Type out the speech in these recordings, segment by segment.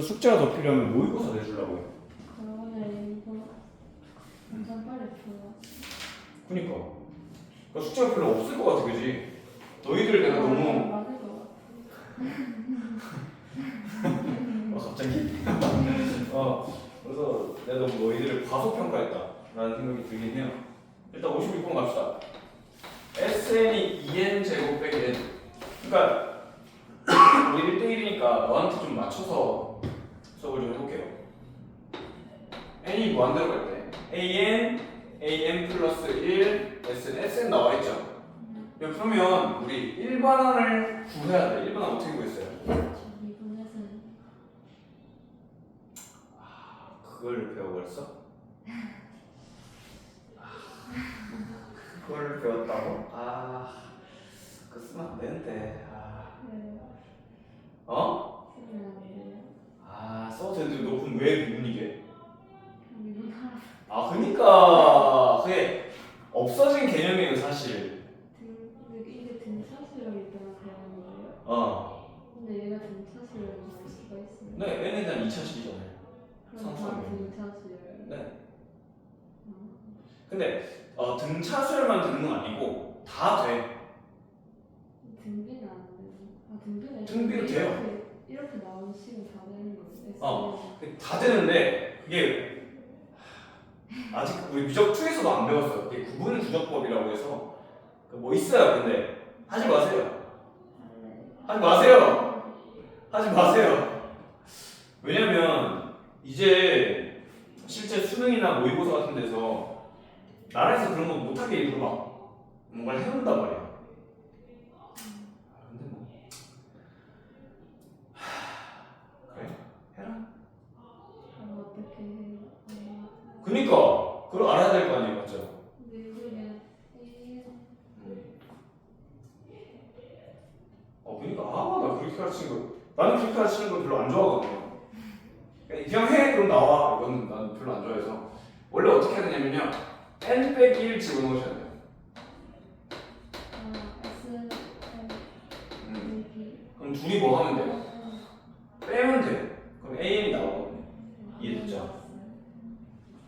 숙제가 더 필요하면 모의고사 내주려고. 그러네. 이거 완전 빨리 풀어. 그니까. 그러니까 숙제가 별로 없을 것 같아, 그지? 너희들 내가 너무. 맞을 것 같아. 갑자기? 그래서 내가 너무 너희들을 과소평가했다라는 생각이 들긴 해요. 일단 56번 갑시다. SN이 2n 제곱 빼기 n. 그러니까 우리 1대1이니까 너한테 좀 맞춰서 수업을 좀 해볼게요. n이 무한대로 갈 때 an 플러스 1 sn 나와있죠? 그러면 우리 일반항을 구해야 돼. 일반항 어떻게 구했어요? 이분에서는 그걸 배워버렸어? 그걸 배웠다고? 그거 쓰면 안 되는데. 어? 쓰면 안 돼요. 써도 되는데 너 그럼 왜 못 이게? 미분 하나. 그니까 그게 없어진 개념이에요 사실. 이게 등차수열이 때문에 그러는 거예요? 근데 얘가 등차수열을 알 수가 있어요. 네, n에 대한 2차식이잖아요. 그럼 다 상수하면. 등차수열. 네. 근데 등차수열만 되는 건 아니고 다 돼. 등비는 안 되고. 등비는 등비도 돼요. 이렇게 나오는 식은 다 되는 거예요. 다 되는데 그게 아직 우리 미적 2에서도 안 배웠어요. 그게 구분 구조법이라고 해서 뭐 있어요. 근데 하지 마세요. 하지 마세요. 하지 마세요. 왜냐면 이제 실제 수능이나 모의고사 같은 데서 나라에서 그런 거 못하게 일부러 막 뭔가를 해놓는단 말이야. 근데 뭐 그래? 해라. 그럼 어떻게 해요? 그니까 그걸 알아야 될 거 아니에요, 맞죠? 근데 그냥 그니까 나 그렇게 가르치는 거 나는 그렇게 가르치는 거 별로 안 좋아하거든요. 그냥 해 그럼 나와 이거는 난 별로 안 좋아해서 원래 어떻게 해야 되냐면요 n 빼기 1 집어넣으셔야 돼요. S N B 그럼 둘이 뭐 하면 돼요? 빼면 돼요. 그럼 an이 나오거든요. 이해됐죠?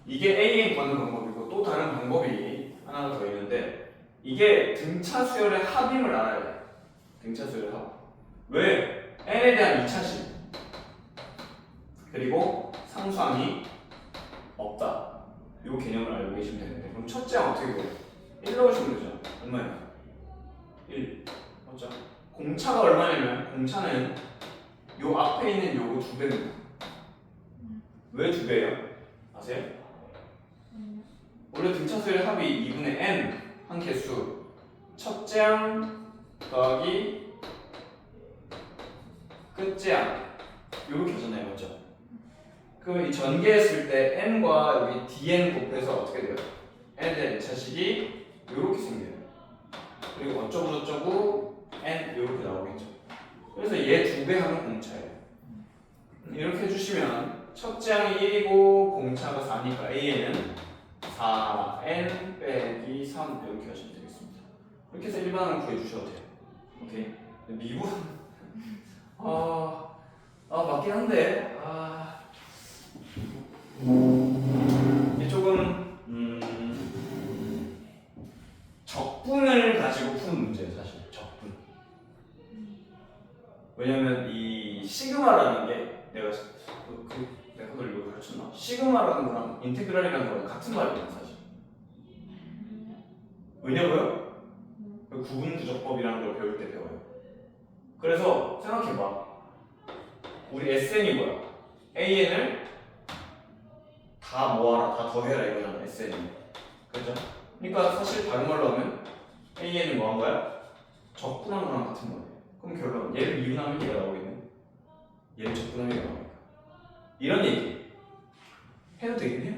이게 an 구하는 방법이고 또 다른 방법이 하나 더 있는데 이게 등차 수열의 합임을 알아야 돼요. 등차 수열의 합. 왜? n에 대한 2차식 그리고 상수항이 없다. 이 개념을 알고 계시면 되는데 그럼 첫째 항 어떻게 보여요? 1 넣으시면 되죠. 얼마예요? 1 맞죠? 공차가 얼마냐면 공차는 요 앞에 있는 요거 2배입니다. 왜 2배예요? 아세요? 원래 등차수열의 합이 2분의 n 한 개수 첫째 항 더하기 끝째 항 요렇게 하잖아요. 맞죠? 그럼 이 전개했을 때 n과 여기 dn 곱해서 어떻게 돼요? n에 대한 2차식이 요렇게 생겨요. 그리고 어쩌고저쩌고 n 요렇게 나오겠죠. 그래서 얘 2배 하면 공차예요. 이렇게 해주시면 첫째 항이 1이고 공차가 4니까 a는 4n 빼기 3 이렇게 하시면 되겠습니다. 이렇게 해서 일반항을 구해주셔도 돼요. 오케이. 미분 맞긴 한데 이게 조금 적분을 가지고 푸는 문제예요. 사실 적분. 왜냐면 이 시그마라는 게 내가 그걸 이거 가르쳤나? 시그마라는 거랑 인테그랄이라는 거랑 같은 말이에요. 사실. 왜냐고요? 그 구분 구조법이라는 걸 배울 때 배워요. 그래서 생각해봐. 우리 SN이 뭐야? AN을 다 모아라, 다 더해라 이거잖아. SN이. 그렇죠? 그러니까 사실 다른 말로 하면 AN이 뭐한 거야? 적분한 거랑 같은 거예요. 그럼 결론 얘를 미분하면 얘가 나오겠네. 얘를 적분하면 얘가 나오니까. 이런 얘기 해도 되긴 해요?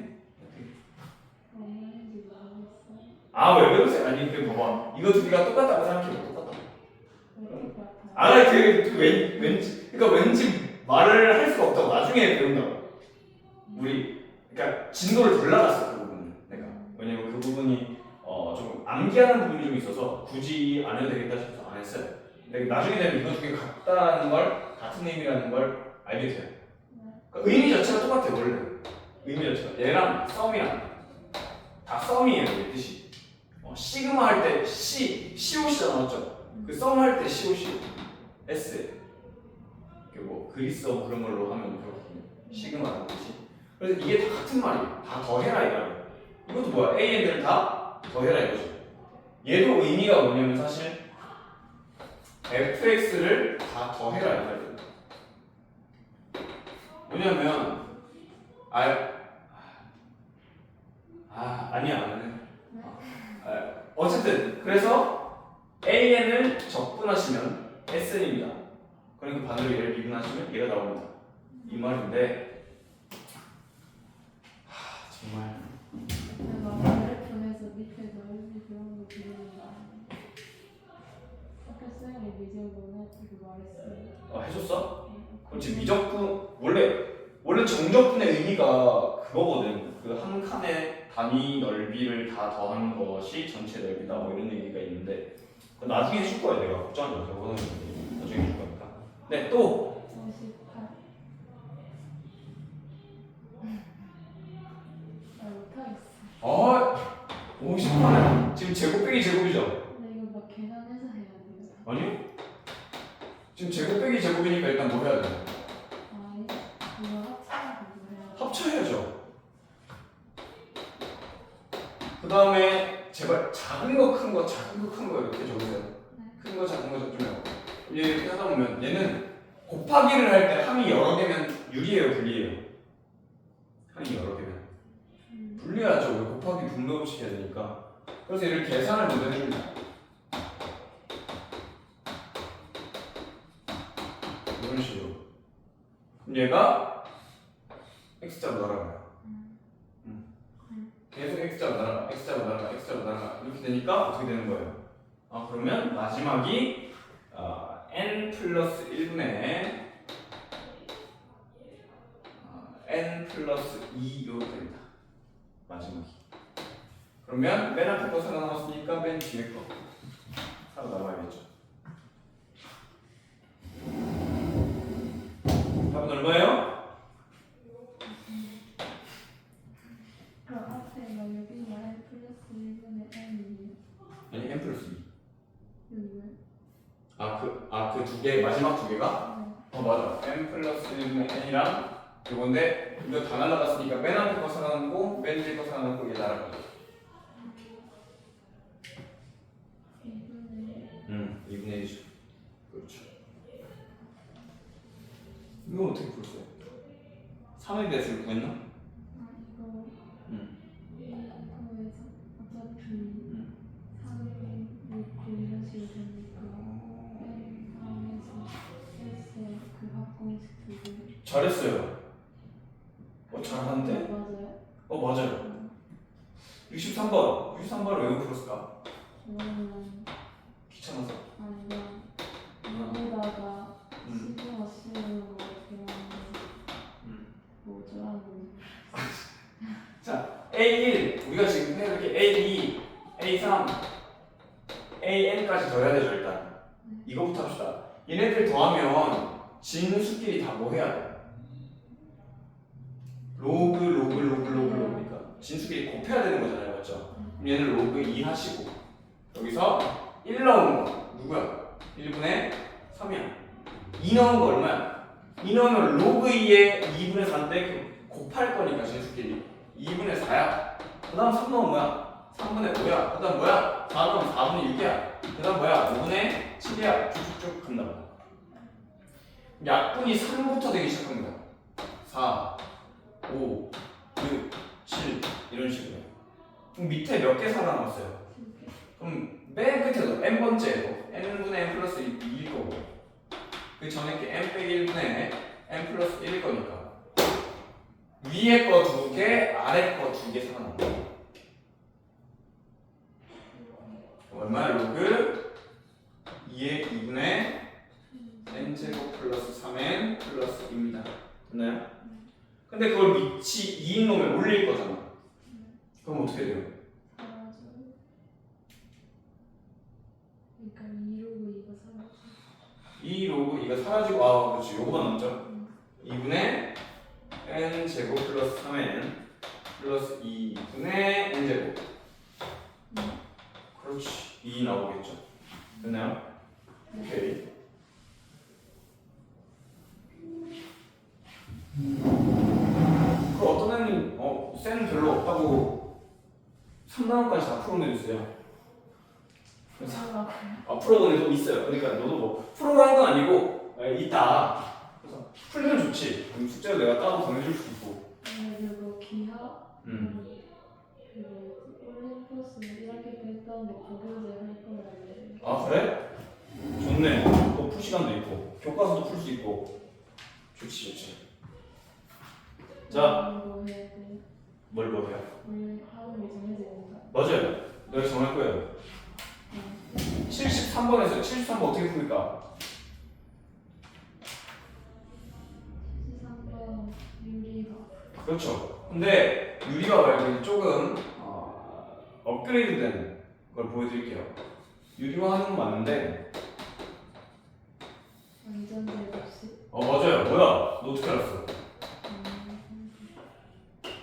왜 그러세요? 아니 그 봐봐 이거 두 개가 똑같다고 생각해봐. 똑같다고. 왠지 그러니까 왠지 말을 할 수가 없다고 나중에 배운다고. 우리 그러니까 진도를 덜 나갔어 그 부분을 내가. 왜냐면 그 부분이 좀 암기하는 부분이 좀 있어서 굳이 안 해도 되겠다 싶어서 안 했어요. 근데 나중에 되면 이거 두 개 같다는 걸 같은 의미라는 걸 알게 돼요. 의미 자체가 똑같아 원래. 의미 자체가 얘랑 썸이랑 다 썸이에요 이 뜻이. 시그마 할 때 COC잖아 맞죠? 그 썸 할 때 COC S. 뭐 그리스어 그런 걸로 하면 그렇거든요. 시그마라는 뜻이. 그래서 이게 다 같은 말이에요. 다 더해라 이거예요. 이것도 뭐야? A, N을 다 더해라 이거죠. 얘도 의미가 뭐냐면 사실 fx를 다 더해라 이거예요. 뭐냐면 아니야. 어쨌든 그래서 AN을 적분하시면 SN입니다. 그러니까 반대로 얘를 미분하시면 얘가 나옵니다. 이 말인데 정말 내가 그래프에서 밑에 넓이 그런 거 그리는 거 아까 쌤이 미적분해 그거 말했어요. 해줬어? 그렇지. 미적분 원래 정적분의 의미가 그거거든. 그 한 칸의 단위 넓이를 다 더하는 것이 전체 넓이다 뭐 이런 얘기가 있는데 나중에 해줄 거야 내가 걱정하지 마세요. 그거는 나중에 해줄 거니까. 네 또 58. 나 못하겠어. 58은 지금 제곱 빼기 제곱이죠? 근데 이거 막 계산해서 해야 돼요. 아니요? 지금 제곱 빼기 제곱이니까 일단 뭐 해야 돼? 이거 합쳐서 해야 돼. 합쳐야죠. 그 다음에 제발 작은 거 큰 거 이렇게 적으세요. 큰 거 작은 거 적으면 이렇게 하다 보면 얘는 곱하기를 할 때 함이 여러 개면 유리해요 불리해요? 함이 여러 개면 불리하죠. 왜 곱하기 분모 시켜야 되니까. 그래서 얘를 계산을 먼저 해줍니다. 이런 식으로. 그럼 얘가 x자로 날아가요. 계속 x자로 날아가, x자로 날아가, x자로 날아가 이렇게 되니까 어떻게 되는 거예요? 그러면 마지막이 n 플러스 1분의 n 플러스 2 이렇게 됩니다. 마지막이. 그러면 맨 앞에 거 살아남았으니까 맨 뒤에 거 살아남아야겠죠. 답은 얼마예요? 그럼 앞에 막 여기가 n 플러스 1분의 n이에요. 아니 n 플러스 2. 여기는? 그 두 개, 마지막 두 개가? 맞아. n 플러스 1분의 n이랑 이건데 이거 다 날라갔으니까 맨 앞에 거 살아남고 맨 뒤에 거 살아남고 얘 날아가죠. 2분의 1이죠. 그렇죠. 이거 어떻게 풀었어요? 3에 대해서 구했나? 이거 이거에서 어차피 3이 6, 이런 식으로 되니까 n 다음에서 S에 그 합공식 두 개. 잘했어요. 잘하는데? 맞아요? 맞아요. 63번을 왜 풀었을까? 왜냐면 귀찮아서. 아니면 이거다가 시그마 쓰는 거 배웠는데 뭐 어쩌라는 자, A1 우리가 지금 이렇게 A2, A3, AN까지 더해야 되죠 일단. 이거부터 합시다. 얘네들 더하면 진수끼리 다 뭐 해야 돼? 로그니까 진수끼리 곱해야 되는 거잖아요, 맞죠? 그럼 얘는 로그 2 하시고 여기서 1 넣은 거 누구야? 1분의 3이야. 2 넣은 거 얼마야? 2 넣으면 로그 2에 2분의 4인데 곱할 거니까 진수끼리 2분의 4야. 그 다음 3 넣으면 뭐야? 3분의 5야. 그 다음 뭐야? 4 넣으면 4분의 6이야. 그 다음 뭐야? 5분의 7이야. 쭉쭉쭉 간다. 약분이 3부터 되기 시작합니다. 4, 5, 6, 7 이런 식으로. 그럼 밑에 몇 개 살아남았어요? 그럼 맨 끝에도 n번째에도 n분의 n 플러스 2일 거고 그 전에 게 n 빼기 1분의 n 플러스 1일 거니까 위에 거 2개, 아래 거 2개 살아남아. 얼마야? 로그 2의 2분의 n제곱 플러스 3n 플러스 2입니다. 됐나요? 근데 그걸 밑이 2인 놈에 올릴 거잖아. 그럼 어떻게 돼요? 그러니까 2로그 이거 사라져. 2 로그 2가 사라지고 그렇지. 요거만 남죠. 2분의 3n 플러스 2분의 n제곱. 그렇지. 2 나오겠죠. 됐나요? 오케이. 그 어떤 애는 쌤 별로 없다고 3단원까지 다 풀어내주세요. 풀어본 애도 있어요. 그러니까 너도 뭐 풀어라는 건 아니고 있다. 그래서 풀면 좋지. 그럼 숙제를 내가 따로 보내줄 수 있고. 그리고 기하 그리고 올림포스 1학기 때 했던 고교재 할 거라는데. 아 그래? 좋네. 또 풀 시간도 있고 교과서도 풀 수 있고 좋지 좋지. 자, 뭐 해야 돼? 뭘 해요? 원래 하는 게 정해져 있는가? 맞아요. 내가 정할 거예요. 73번에서 73번 어떻게 풉니까? 73번 유리화. 그렇죠. 근데 유리화 말고 조금 업그레이드된 걸 보여드릴게요. 유리화 하는 건 맞는데 완전제 없이. 맞아요. 뭐야? 너 어떻게 알았어?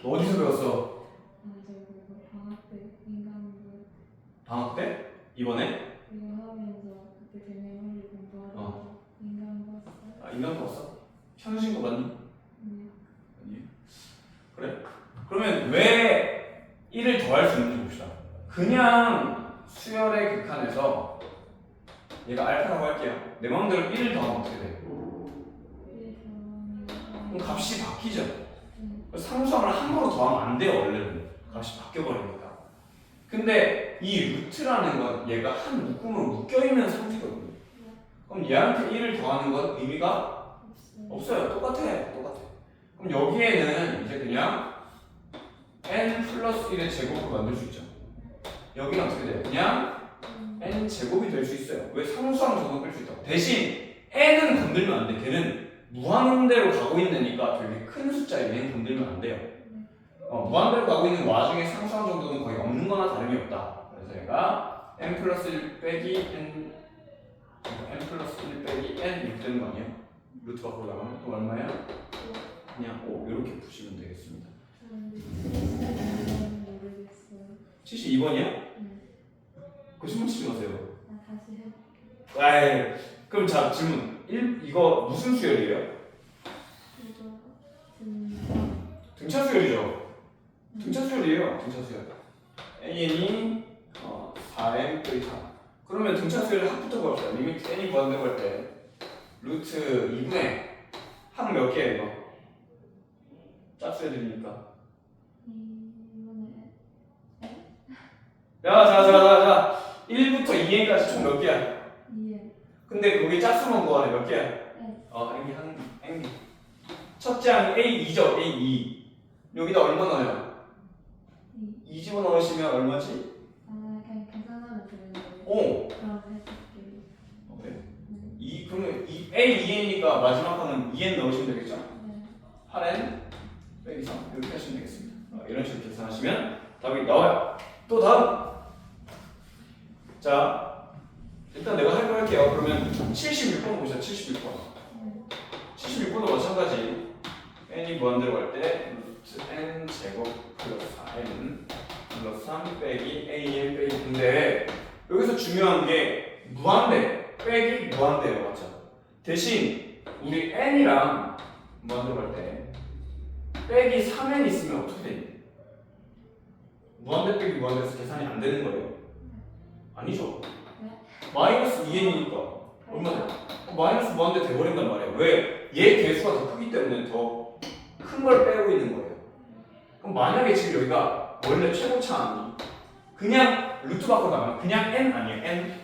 너 어디서 배웠어? 저 방학 때 인간부 방학 때? 이번에? 이거 하면서 그때 대내원리 공부하다가 인간부 왔어요. 아 인간 봤어? 현우신 거 맞니? 아니. 그래? 그러면 왜 1을 더할 수 있는지 봅시다. 그냥 수열의 극한에서 얘가 알파라고 할게요. 내 마음대로 1을 더하면 어떻게 돼? 그럼 값이 바뀌죠. 상수함을 함부로 더하면 안 돼요. 원래는 값이 바뀌어버리니까. 근데 이 루트라는 건 얘가 한 묶음으로 묶여있는 상태거든요. 그럼 얘한테 1을 더하는 건 의미가 없어요. 똑같아. 그럼 여기에는 이제 그냥 n 플러스 1의 제곱으로 만들 수 있죠. 여기는 어떻게 돼요? 그냥 n 제곱이 될 수 있어요. 왜? 상수함 정도 뺄 수 있다. 대신 n은 건들면 안 돼. 걔는 무한대로 가고 있으니까 되게 큰 숫자에 얘는 건들면 안 돼요. 무한대로 가고 있는 와중에 상수함 정도는 거의 없는 거나 다름이 없다. 그래서 얘가 n 플러스 1 빼기 n 플러스 1 빼기 n 이렇게 되는 거 아니에요? 루트 밖으로 나가면 또 얼마야? 그냥 5 이렇게 푸시면 되겠습니다. 72번이요? 거짓말 치지 마세요. 다시 해. 아이, 그럼 자 질문. 이거 무슨 수열이에요? 이거 등차 수열이죠. 등차 수열이에요. 등차 수열. an이 4n 빼기 3. 그러면 등차 수열을 합부터 구합시다. 리미트 n이 구한다고 할 때 루트 2분의 합 몇 개예요 이거? 짝수해드리니까. 자 1부터 2n까지 총 몇 개야? 2에 근데 거기 짝수만 구하네. 몇 개야? n개. 첫째 항이 A2죠. A2. 여기다 얼마 넣어요? 2 집어넣으시면 얼마지? 그냥 계산하면 되는 거예요. 오. 그럼 해볼게요. 그래? 그러면 A2n이니까 마지막 항은 2n 넣으시면 되겠죠? 네. 8n 빼기 3 이렇게 하시면 되겠습니다. 이런 식으로 계산하시면 답이 나와요. 또 다음. 자, 일단 내가 할 거 할게요. 그러면 76번 보시죠. 76번. 76번도 마찬가지. n이 무한대로 갈 때 루트 n 제곱 플러스 4n 플러스 3 빼기 an 빼기. 근데 여기서 중요한 게 무한대 빼기 무한대예요. 맞죠? 대신 우리 n이랑 무한대로 갈 때 빼기 3n 있으면 어떻게 돼? 무한대 빼기 무한대에서 계산이 안 되는 거예요. 아니죠? 마이너스 2n이니까 얼마 돼? 마이너스 무한대 돼버린단 말이에요. 왜? 얘 개수가 더 크기 때문에 더 큰 걸 빼고 있는 거예요. 그럼 만약에 지금 여기가 원래 최고차 아니 그냥 루트 밖으로 나가면 그냥 n 아니에요? n.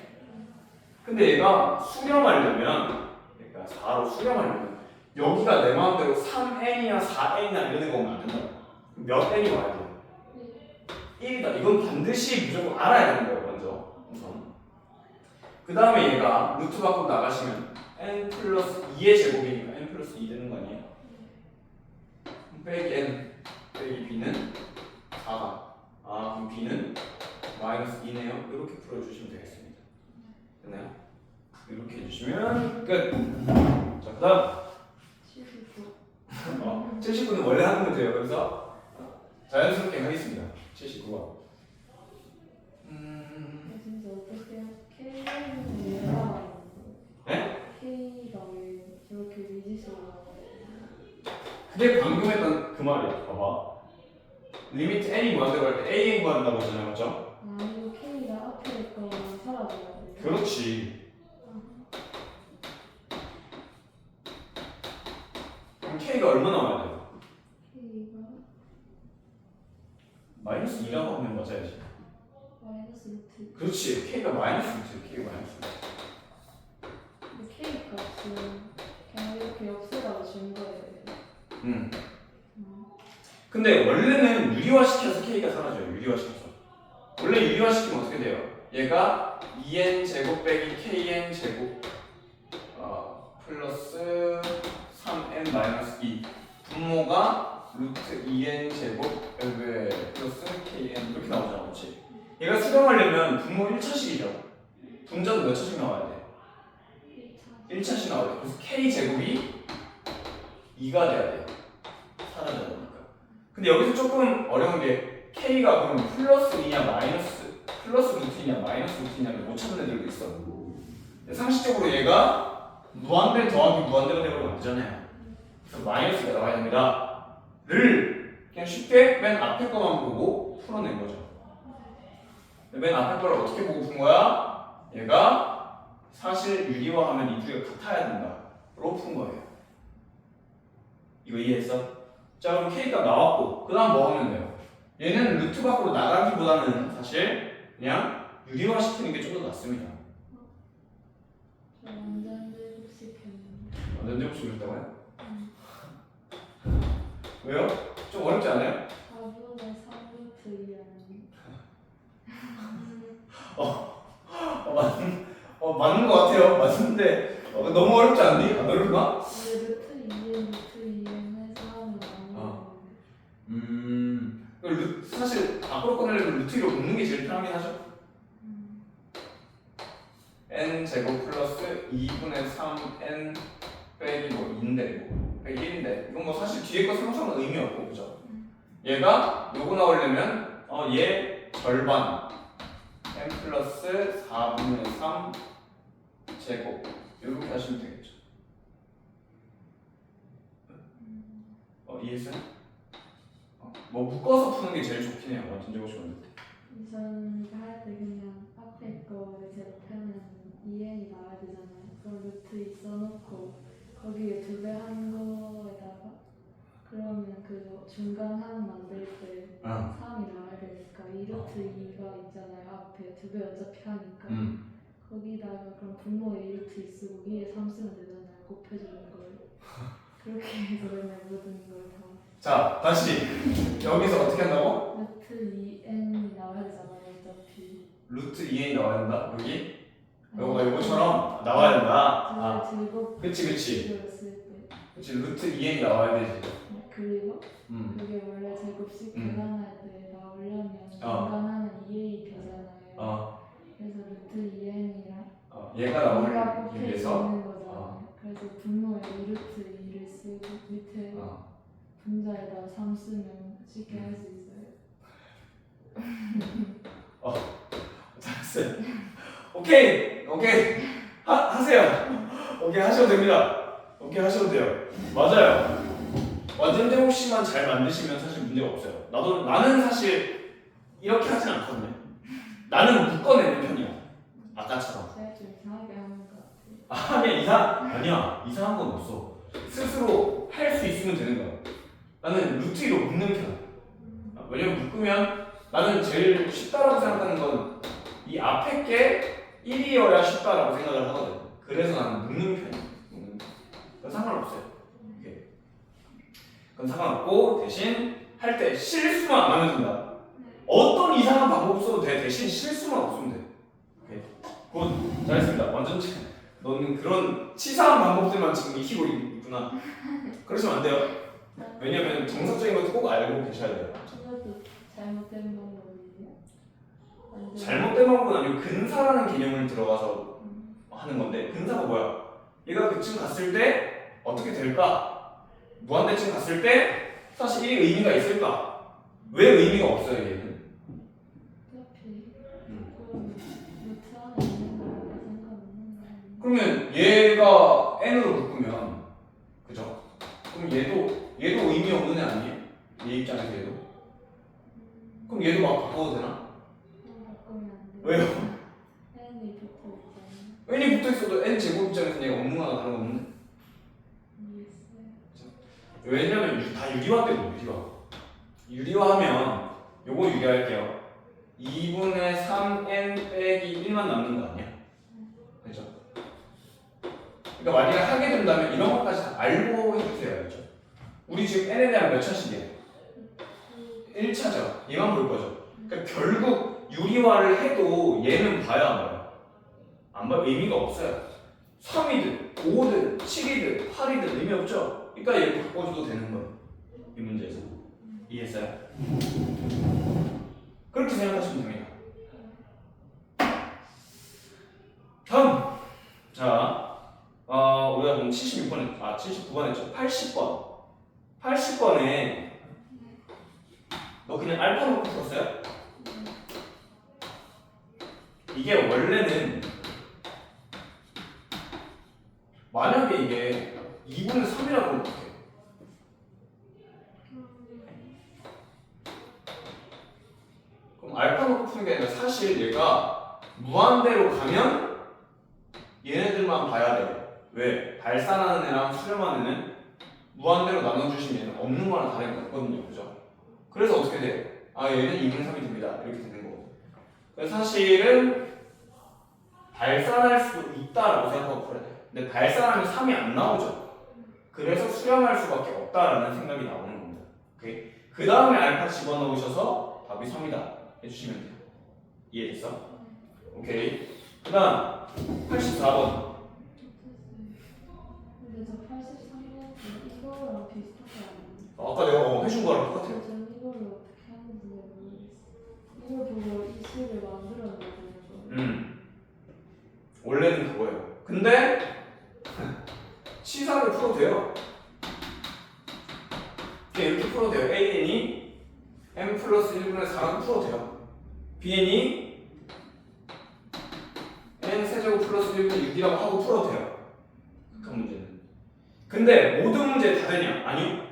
근데 얘가 수렴하려면 그러니까 4로 수렴하려면 여기가 내 마음대로 3n이나 4n이나 이런 거 오면 안 된다. 몇 n이 와야 돼요? 1이다. 이건 반드시 무조건 알아야 되는 거예요. 먼저 우선. 그 다음에 얘가 루트 밖으로 나가시면 n 플러스 2의 제곱이니까 n 플러스 2 되는 거 아니에요? 빼기 n 빼기 b는 4다. 그럼 b는 마이너스 2네요. 이렇게 풀어주시면 되겠습니다. 됐나요? 이렇게 해주시면 끝. 자, 그 다음 79. 79는 원래 하는 문제예요. 그래서 자연스럽게 하겠습니다. 79번. 진짜 어떻게 K는 얘가 네? K가 왜 저렇게 미지수가 나와요? 그게 방금 했던 그 말이야. 봐봐. 리미트 n이 무한대로 할 때 an 구한다고 했잖아요. 맞죠? 아니고 K가 앞에 거만 사라져야 돼. 그렇지. 그럼 k가 얼마 나와야 돼요? K가 마이너스 2라고 하면 맞아야지. 마이너스 루트. 그렇지. k가 마이너스 2, k가 마이너스 2. 근데 K 값은 그냥 이렇게 역수라고 준 거예요. 근데 원래는 유리화시켜서 k가 사라져요. 유리화시켜서. 원래 유리화시키면 어떻게 돼요? 얘가 2n 제곱 빼기 kn 제곱 플러스 3n 마이너스 2 분모가 루트 2n 제곱 플러스 kn 이렇게 나오잖아. 그렇지? 얘가 수렴하려면 분모 1차식이죠. 분자도 몇 차식 나와야 돼? 1차식 나와야 돼. 그래서 k 제곱이 2가 돼야 돼요. 사라져야 되니까. 근데 여기서 조금 어려운 게 k가 그럼 플러스 2냐 마이너스 플러스 루트냐 마이너스 루트냐를 못 찾는 애들도 있어. 상식적으로 얘가 무한대 더하기 무한대가 되면 안 되잖아요. 그래서 마이너스가 나와야 됩니다. 를 그냥 쉽게 맨 앞에 거만 보고 풀어낸 거죠. 맨 앞에 거를 어떻게 보고 푼 거야? 얘가 사실 유리화하면 이 두 개가 같아야 된다로 푼 거예요. 이거 이해했어? 자 그럼 k가 나왔고 그 다음 뭐 하면 돼요? 얘는 루트 밖으로 나가기보다는 사실 그냥 유리화 시키는 게 좀 더 낫습니다. 저 완전 제곱시켰는데. 완전 제곱시켰다고 해요? 왜요? 좀 어렵지 않아요? 4분의 3루트 2는 맞는 것 같아요. 맞는데 너무 어렵지 않니? 안 어렵나? 근데 루트 2는 루트 2는 해서 하면 안 사실 밖으로 꺼내려면 루트로 묶는 게 제일 편하긴 하죠. n 제곱 플러스 2분의 3n 빼기 뭐 2인데 뭐 빼기 1인데 이건 뭐 사실 뒤에 거 상상은 의미 없고 그죠? 얘가 요거 나오려면 얘 절반 n 플러스 4분의 3 제곱 이렇게 하시면 되겠죠. 이해했어요? 뭐 묶어서 푸는 게 제일 좋긴 해요. 완전 제곱식은. 우선 할 때 그냥 앞에 거를 제곱하면 2n이 나와야 되잖아요. 그럼 루트 2 써놓고 거기에 2배 한 거에다가 그러면 그 중간 항 만들 때 3이 나와야 되니까 2루트 2가 있잖아요. 앞에 2배 어차피 하니까 거기다가 그럼 분모에 2루트 2 쓰고 위에 3 쓰면 되잖아요. 곱해주는 걸 그렇게 해서 그냥 모든 걸 다 자 다시 여기서 어떻게 한다고? 루트 2n이 나와야 되잖아요. 어차피 루트 2n이 나와야 된다. 여기 요거가 요거처럼 나와야 된다. 제곱 그치 쓸 때. 그치 루트 2n이 나와야 되지. 그리고 그게 원래 제곱식 계산할 때 나오려면 중간하면 2a 되잖아요. 그래서 루트 2n이랑 얘가 나오기 위해서 있는 거잖아요. 그래서 분모에 2루트 2를 쓰고 밑에 분자에다 3 쓰면 쉽게 할 수 있어요. 잘했어요. 오케이 하세요. 오케이 하셔도 됩니다. 오케이 하셔도 돼요. 맞아요. 완전 제곱식만 잘 만드시면 사실 문제가 없어요. 나는 사실 이렇게 하진 않거든요. 나는 묶어내는 편이야. 아까처럼. 제가 좀 이상하게 하는 것 같아요. 아니야 이상한 건 없어. 스스로 할 수 있으면 되는 거야. 나는 루트 2로 묶는 편이야. 왜냐면 묶으면 나는 제일 쉽다라고 생각하는 건 이 앞에 게 1이어야 쉽다라고 생각을 하거든. 그래서 나는 묶는 편이야. 그건 상관없어요. 오케이. 그건 상관없고 대신 할 때 실수만 안 하면 된다. 어떤 이상한 방법 써도 돼. 대신 실수만 없으면 돼. 오케이. 굿. 잘했습니다. 완전 너는 그런 치사한 방법들만 지금 익히고 있구나. 그러시면 안 돼요. 왜냐면 정석적인 것도 꼭 알고 계셔야 돼요. 이것도 잘못된 방법이에요? 잘못된 방법은 아니고 근사라는 개념을 들어가서 하는 건데 근사가 뭐야? 얘가 그쯤 갔을 때 어떻게 될까? 무한대쯤 갔을 때 사실 1이 의미가 있을까? 왜 의미가 없어요 얘는? 어차피 음. 그럼 루트 안에 있는 거랑 상관없는 거 아니야? 그러면 얘가 n으로 묶으면 그죠? 그럼 얘도 의미 없는 애 아니에요? 얘 입장에서 얘도. 그럼 얘도 막 바꿔도 되나? 바꾸면 안 돼. 왜요? n이 붙어 있잖아. n이 붙어있어도 n 제곱 입장에서는 얘가 없는 거나 다름없는데? 이해했어요. 왜냐면 다 유리화 때문에 유리화하면 요거 유리할게요. 2분의 3n 빼기 1만 남는 거 아니야? 그죠? 그러니까 만약에 하게 된다면 이런 것까지 다 알고 해주세요. 알죠? 우리 지금 n에 대한 몇 차식이에요? 1차죠. 얘만 볼 거죠. 그러니까 결국 유리화를 해도 얘는 봐야 안 봐요? 안 봐요. 의미가 없어요. 3이든 5든 7이든 8이든 의미 없죠? 그러니까 얘 바꿔줘도 되는 거예요. 이 문제에서. 이해했어요? 그렇게 생각하시면 됩니다. 다음! 자, 우리가 그럼 76번, 79번 했죠? 80번. 80번에 너 그냥 알파 놓고 풀었어요? 이게 원래는 만약에 이게 2분의 3이라고 하면 어떡해? 그럼 알파 놓고 푸는 게 아니라 사실 얘가 무한대로 가면 얘네들만 봐야 돼요. 왜? 발산하는 애랑 수렴하는 애는 무한대로 나눠주시면 얘는 없는 거랑 다른 게 없거든요. 그죠? 그래서 어떻게 돼요? 얘는 2분의 3이 됩니다. 이렇게 되는 거고. 그래서 사실은 발산할 수도 있다라고 생각하고 풀어야 돼요. 근데 발산하면 3이 안 나오죠. 그래서 수렴할 수밖에 없다라는 생각이 나오는 겁니다. 오케이? 그 다음에 알파 집어넣으셔서 답이 3이다 해주시면 돼요. 이해됐어? 오케이. 그 다음 84번. 근데 저 83번 이거랑 비슷하지 않아요? 아까 내가 해준 거랑 똑같아요. 저는 이거를 어떻게 하는지 모르겠어요. 이걸 보고 이 수를 만들어내야 되는 거예요. 원래는 그거예요. 근데 치사하게 풀어도 돼요. 그냥 이렇게 풀어도 돼요. AN이 M 플러스 1분의 4라고 풀어도 돼요. BN이 N 세제곱 플러스 1분의 6이라고 하고 풀어도 돼요. 극한 문제는. 근데 모든 문제에 다 되냐? 아니요.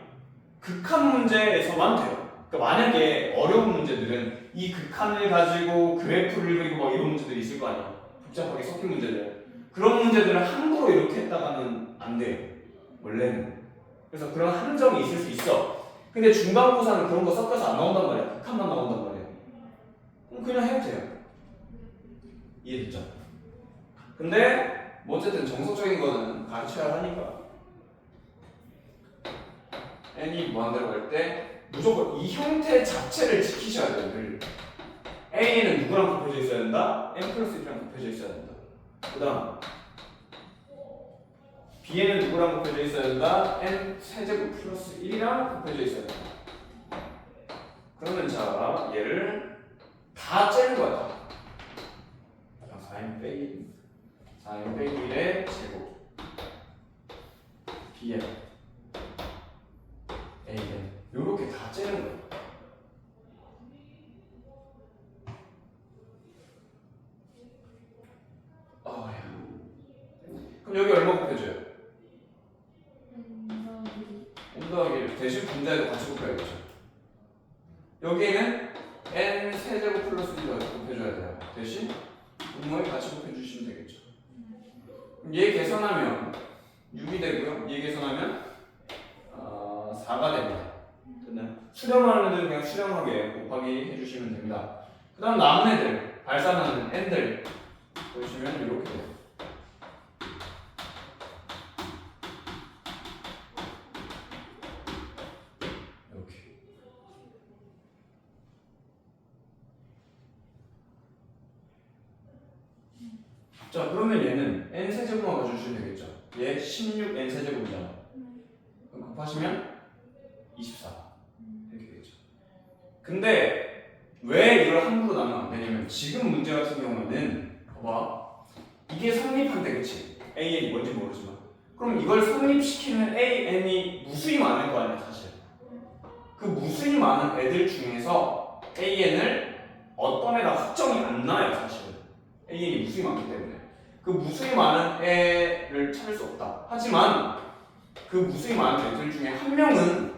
극한 문제에서만 돼요. 그러니까 만약에 어려운 문제들은 이 극한을 가지고 그래프를 그리고 막 이런 문제들이 있을 거 아니야. 복잡하게 섞인 문제들. 그런 문제들은 함부로 이렇게 했다가는 안 돼요. 원래는. 그래서 그런 함정이 있을 수 있어. 근데 중간고사는 그런 거 섞여서 안 나온단 말이야. 극한만 나온단 말이야. 그럼 그냥 해도 돼요. 이해됐죠? 근데 뭐 어쨌든 정석적인 거는 가르쳐야 하니까 n이 무한대로 갈 때 무조건 이 형태 자체를 지키셔야 돼요. 늘. a는 누구랑 곱해져 있어야 된다? n 플러스 1이랑 곱해져 있어야 된다. 그 다음 b에는 누구랑 곱해져 있어야 된다? n 세제곱 플러스 1이랑 곱해져 있어야 된다. 그러면 자 얘를 다 째는 거야. 4n 빼기 1의 제곱 bn an 요렇게 다 째는 거야. 그럼 여기 얼마 곱해줘요? n 더하기 대신 분자에도 같이 곱해야겠죠. 여기에는 n 세제곱 플러스 1을 곱해줘야 돼요. 대신 분모에 같이 곱해주시면 되겠죠. 그럼 얘 계산하면 6이 되고요. 얘 계산하면 4가 됩니다. 됐나요? 수렴하는 애들은 그냥 수렴하게 곱하기 해주시면 됩니다. 그 다음 남은 애들, 발산하는 n들 보시면 이렇게 돼요. 이렇게. 자, 그러면 얘는 n 세제곱만 가져주시면 되겠죠. 얘 16n 세제곱이잖아. 그럼 곱하시면 24 이렇게 되겠죠. 근데 왜 이걸 함부로 나누면 안 되냐면 지금 문제 같은 경우는 봐봐 이게 성립한대 그치? AN이 뭔지 모르지만 그럼 이걸 성립시키는 AN이 무수히 많을 거 아니야 사실. 그 무수히 많은 많은 애들 중에서 AN을 어떤 애가 확정이 안 나요 사실은. AN이 무수히 많기 때문에 그 무수히 많은 애를 찾을 수 없다. 하지만 그 무수히 많은 애들 중에 한 명은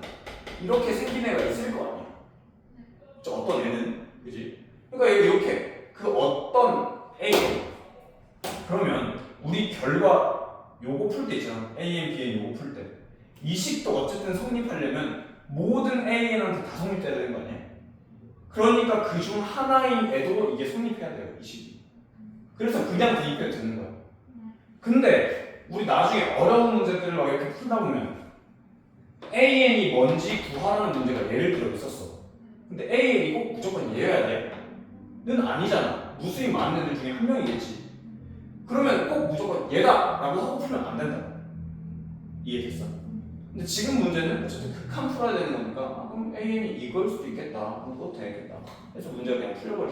이렇게 생긴 애가 있을 거 아니야. 저 어떤 애는, 그지? 그러니까 이렇게 그 어떤 A. 그러면 우리 결과 요거 풀 때 있잖아. AN, BN 요거 풀 때. 이 식도 어쨌든 성립하려면 모든 AN한테 다 성립돼야 되는 거 아니야? 그러니까 그 중 하나인 애도 이게 성립해야 돼요, 이 식이. 그래서 그냥 대입해도 되는 거야. 근데 우리 나중에 어려운 문제들을 막 이렇게 풀다 보면 AN이 뭔지 구하라는 문제가 예를 들어 있었어. 근데 AN이 꼭 무조건 얘여야 돼? 는 아니잖아. 무수히 많은 애들 중에 한 명이겠지. 그러면 꼭 무조건 얘다! 라고 하고 풀면 안 된다. 이해됐어? 근데 지금 문제는 어쨌든 극한 풀어야 되는 거니까 아, 그럼 AN이 이걸 수도 있겠다. 그럼 그것도 되겠다. 그래서 문제가 그냥 풀려버려.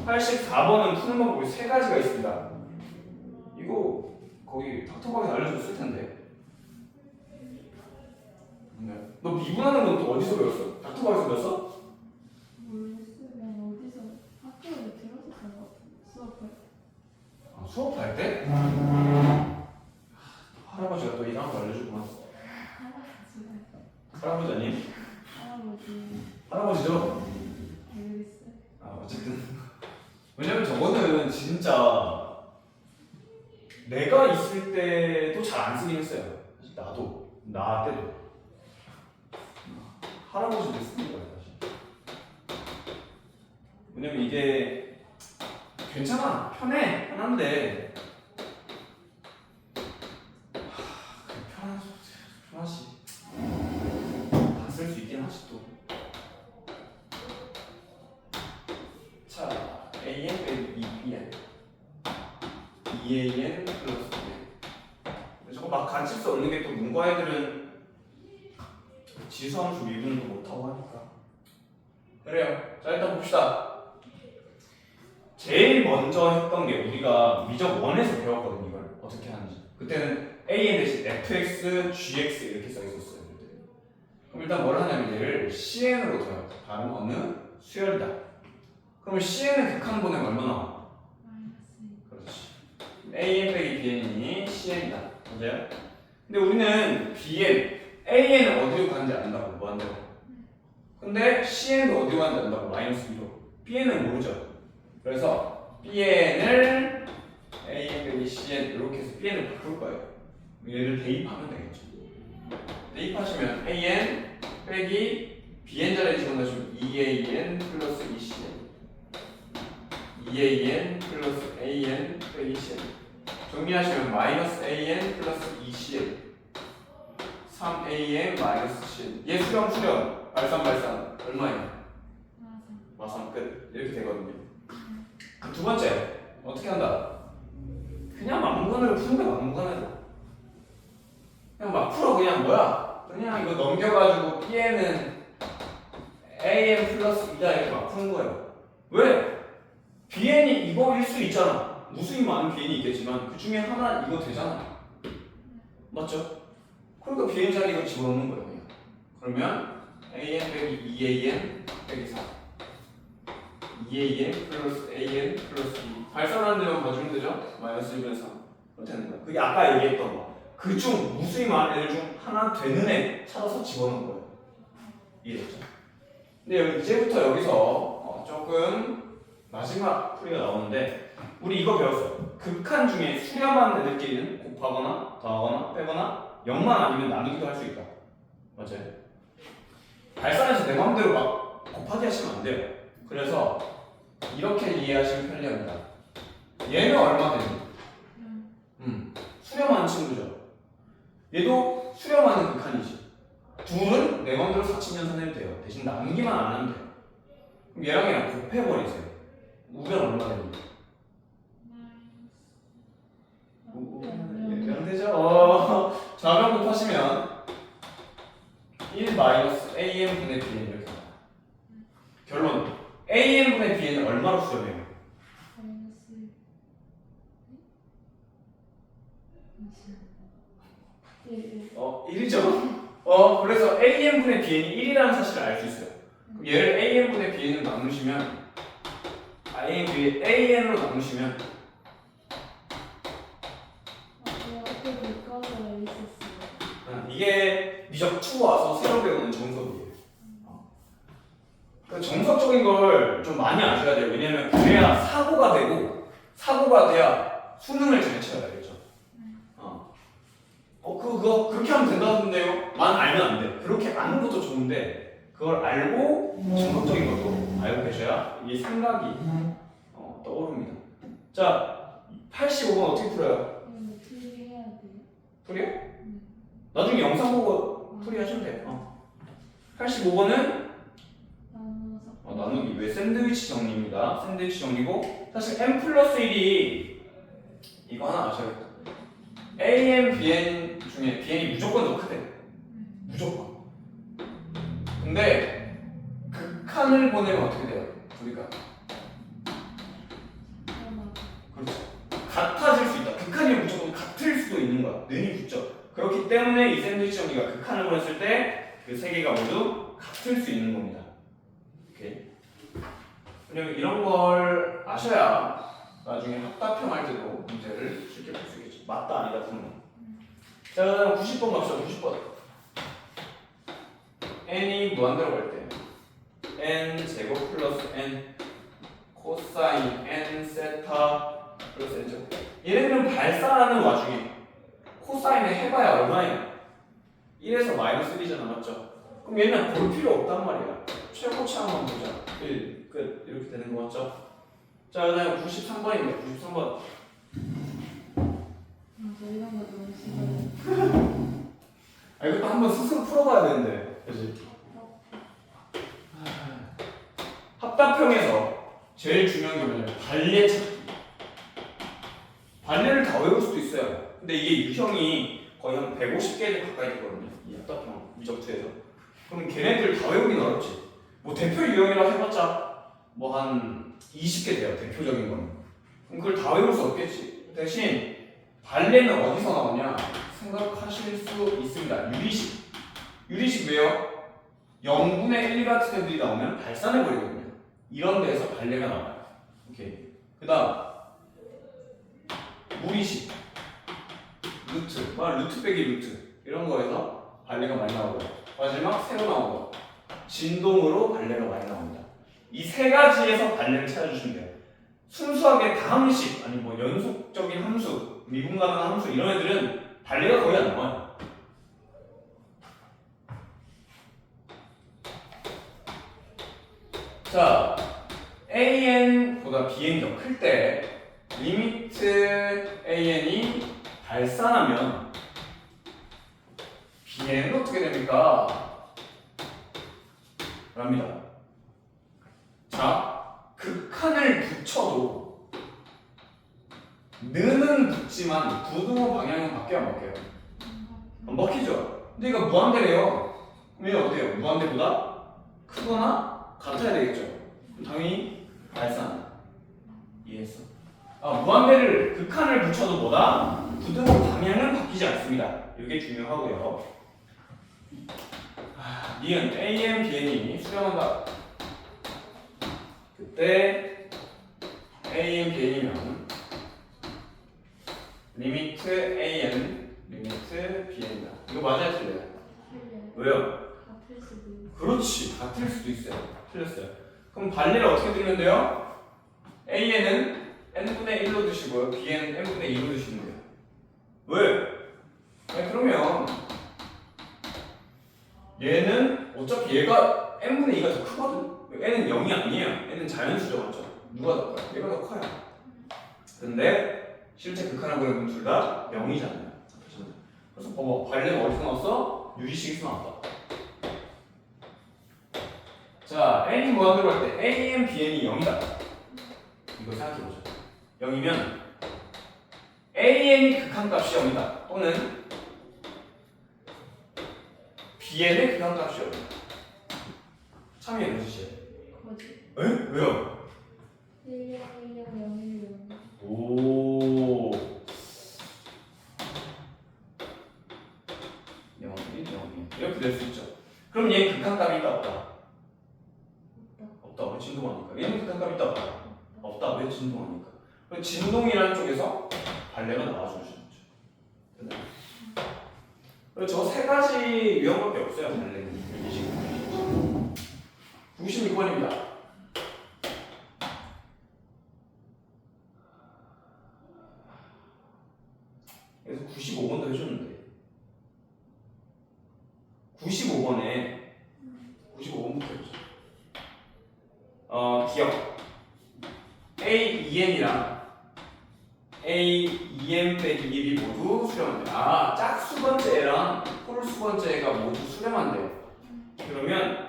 84번은 푸는 방법이 세 가지가 있습니다. 이거 거기 닥터박에서 알려줬을 텐데. 너 미분하는 건 또 어디서 배웠어? 닥터박에서 배웠어? 모르겠어요. 그냥 어디서 학교에서 들었었던 것 같아요. 수업을. 아, 수업할 때? 할아버지가 또 이상한 거 알려주구나. 할아버지 아니? 할아버지죠? 모르겠어요. 아 어쨌든 왜냐면 저거는 진짜 내가 있을 때도 잘 안 쓰긴 했어요. 사실 나 때도 할아버지도 쓰는 거예요 사실. 왜냐면 이게 괜찮아, 편한데 편하지. 다 쓸 수 있긴 하지 또. 자, AN 빼기 2BN 2AN 플러스 BN. 저거 막 가르칠 수 없는 게 또 문과 애들은 지수함수 미분도 못하고 하니까. 그래요. 자, 일단 봅시다. 제일 먼저 했던 게 우리가 미적 1에서 배웠거든. 이걸 어떻게 하는지. 그때는 AN 대신 fx, gx 이렇게 써 있었어요. 그럼 일단 뭘 하냐면 얘를 CN으로 더해요. 다른 어느 수열이다. 그러면 CN의 극한분의 얼마 나와? 그렇지. AN 빼기 BN이니 CN이다. 맞아요? 근데 우리는 BN, AN을 어디로 가는지 안다고. 뭐 한다고? 근데 CN도 어디로 가는지 안다고. 마이너스 2로. BN은 모르죠. 그래서 BN을 AN 빼기 CN 이렇게 해서 BN을 바꿀 거예요. 얘를 대입하면 되겠죠. 대입하시면 AN 빼기 BN 자리에 집어넣으시면 2AN 플러스 2CN 2AN 플러스 AN 빼기 CN 정리하시면 마이너스 AN 플러스 2CN 3AN 마이너스 CN 얘 수렴 발산 얼마예요? 마산 끝 이렇게 되거든요. 두 번째 어떻게 한다? 그냥 막무가내로 푸는 거야. 막무가내로 그냥 막 풀어. 그냥 뭐야? 그냥 이거 넘겨가지고 B에는 AN 플러스 2다 이렇게 막 푸는 거예요. 왜? BN이 이거일 수 있잖아. 무수히 많은 BN이 있겠지만 그 중에 하나 이거 되잖아. 맞죠? 그러니까 BN 자리 이거 집어넣는 거예요. 그냥. 그러면 AN 빼기 2AN 빼기 4 2AN 플러스 AN 플러스 2 발산하는 데만 봐주면 되죠? 마이너스 1분의 3 그렇게 되는 거야. 그게 아까 얘기했던 거. 그중 무수히 많은 애들 중 하나 되는 애 찾아서 집어넣은 거예요. 이해됐죠? 근데 이제부터 여기서 조금 마지막 풀이가 나오는데 우리 이거 배웠어요. 극한 중에 수렴한 애들끼리는 곱하거나 더하거나 빼거나 0만 아니면 나누기도 할 수 있다. 맞아요? 발산해서 내 마음대로 막 곱하기 하시면 안 돼요. 그래서 이렇게 이해하시면 편리합니다. 얘는 얼마 되니? 수렴하는 친구죠. 얘도 수렴하는 극한이지. 둘은 내 맘대로 사칙연산해도 돼요. 대신 나누기만 안 하면 돼요. 그럼 얘랑 얘랑 곱해버리세요. 우변 얼마 됩니까? 영 되죠? 좌변 곱하시면 1 마이너스 AN분의 BN 이렇게 나와요. 결론 AN분의 BN은 얼마로 수렴해요? 1이죠? 그래서 AN분의 BN이 1이라는 사실을 알 수 있어요. 그럼 얘를 AN분의 BN으로 나누시면 AN으로 나누시면 앞에 묶어서 있었어요. 이게 미적 2 와서 새로 배우는 정석이에요. 그 정석적인 걸 좀 많이 아셔야 돼요. 왜냐면 그래야 사고가 되고 사고가 돼야 수능을 잘 쳐야 되겠죠. 그거 그렇게 하면 된다던데요? 만 알면 안 돼. 그렇게 아는 것도 좋은데 그걸 알고 정석적인 것도 알고 계셔야 이 생각이 떠오릅니다. 자, 85번 어떻게 풀어요? 근데 풀이해야 돼요. 풀이요? 나중에 영상 보고 풀이하시면 돼요. 85번은 나눠서. 나누기. 왜 샌드위치 정리입니다. 샌드위치 정리고 사실 n 플러스 1이 이거 하나 아셔야겠다. AN, BN 중에 BN이 무조건 더 크대. 무조건. 근데 극한을 보내면 어떻게 돼요? 우리가 그렇죠. 같아질 수 있다. 극한이면 무조건 같을 수도 있는 거야. 는이 붙죠. 그렇기 때문에 이 샌드위치 정리가 극한을 보냈을 때 그 세 개가 모두 같을 수 있는 겁니다. 오케이. 왜냐면 이런 걸 아셔야 나중에 합답형 할 때도 문제를 쉽게 풀 수 있겠죠. 맞다 아니다 푸는 거. 자, 그다음 90번 갑시다. 90번. n이 무한대로 갈 때 n 제곱 플러스 n 코사인 n 세타 플러스 n 제곱. 얘네들은 발산하는 와중에 코사인을 해봐야 얼마예요? 1에서 마이너스 1이잖아, 맞죠? 그럼 얘는 볼 필요 없단 말이야. 최고치 한번 보자. 1, 끝. 이렇게 되는 거 맞죠? 자, 그 다음에 93번입니다. 93번. 저 이런 거 너무 싫어요. 이것도 한번 스스로 풀어봐야 되는데. 그치? 합답형에서 제일 중요한 게 뭐냐면 발레 찾기. 발레를 다 외울 수도 있어요. 근데 이게 유형이 거의 한 150개 가까이 되거든요. 이 합답형 미적투에서. 그럼 걔네들 다 외우긴 어렵지. 뭐 대표 유형이라 해봤자 뭐 한 20개 돼요. 대표적인 거는. 그럼 그걸 다 외울 수 없겠지. 대신 발레는 어디서 나오냐 생각하실 수 있습니다. 유리식. 유리식 왜요? 0분의 1 같은 애들이 나오면 발산해버리거든요. 이런 데에서 발레가 나와요. 오케이. 그 다음 무리식. 루트, 루트 빼기 루트 이런 거에서 발레가 많이 나오고요. 마지막 새로 나온 거 진동으로 발레가 많이 나옵니다. 이 세 가지에서 발레를 찾아주시면 돼요. 순수하게 다함식 아니 뭐 연속적인 함수, 미분 가능한 함수 이런 애들은 발레가 거의 안 나와요. 자, AN보다 BN이 더 클 때 리미트 AN이 발산하면 BN은 어떻게 됩니까? 랍니다. 자, 극한을 붙여도 는은 붙지만 부등호 방향은 바뀌어 안 바뀌어요? 안 바뀌죠? 근데 이거 무한대래요. 그럼 얘는 어때요? 무한대보다 크거나 같아야 되겠죠? 그럼 당연히 발산. 이해했어? 무한대를 극한을 붙여도 뭐다? 부등호 방향은 바뀌지 않습니다. 이게 중요하고요. 니은 AN, BN이 수렴한다. 그때 AN, BN이면 리미트 AN, 리미트 BN이다. 이거 맞아요, 틀려요? 틀려요. 왜요? 같을 수도 있어요. 그렇지, 같을 수도 있어요. 틀렸어요. 그럼 발레를 어떻게 들면 돼요? AN은 n분의 1로 드시고요. bn은 n분의 2로 드시면 돼요. 왜? 그러면 얘는 어차피 얘가 n분의 2가 더 크거든? n은 0이 아니에요. n은 자연수죠, 맞죠? 누가 더 커요? 얘가 더 커요. 근데 실제 극한을 보내면 둘 다 0이잖아요. 그래서 봐봐, 발레는 어디서 나왔어? 유리식에서 나왔다. 자, n이 무한대로 할 때 AN, BN이 0이다. 이거 생각해보자. 0이면 AN이 극한값이 0이다. 또는 BN의 극한값이 0이다. 참여해 보시죠. 거짓. 에? 왜요? 1, 0, 1, 0, 0, 1, 0. 오. 0, 1, 0, 1. 이렇게 낼 수 있죠. 그럼 얘 극한값이 있다 없다? 없다. 없다. 왜 진동하니까? 얘는 극한값이 있다 없다? 없다. 왜 진동하니까? 그럼 진동이라는 쪽에서 발레가 나와주는 거죠. 됐나요? 저 세 가지 유형밖에 없어요. 발레는 이 식으로. 96번입니다. 그래서 95번도 해줬는데 95번부터 해보자. 기억 A2n이랑 A2n 빼기 1이 모두 수렴한대요. 짝수번째랑 홀수번째가 모두 수렴한대요. 그러면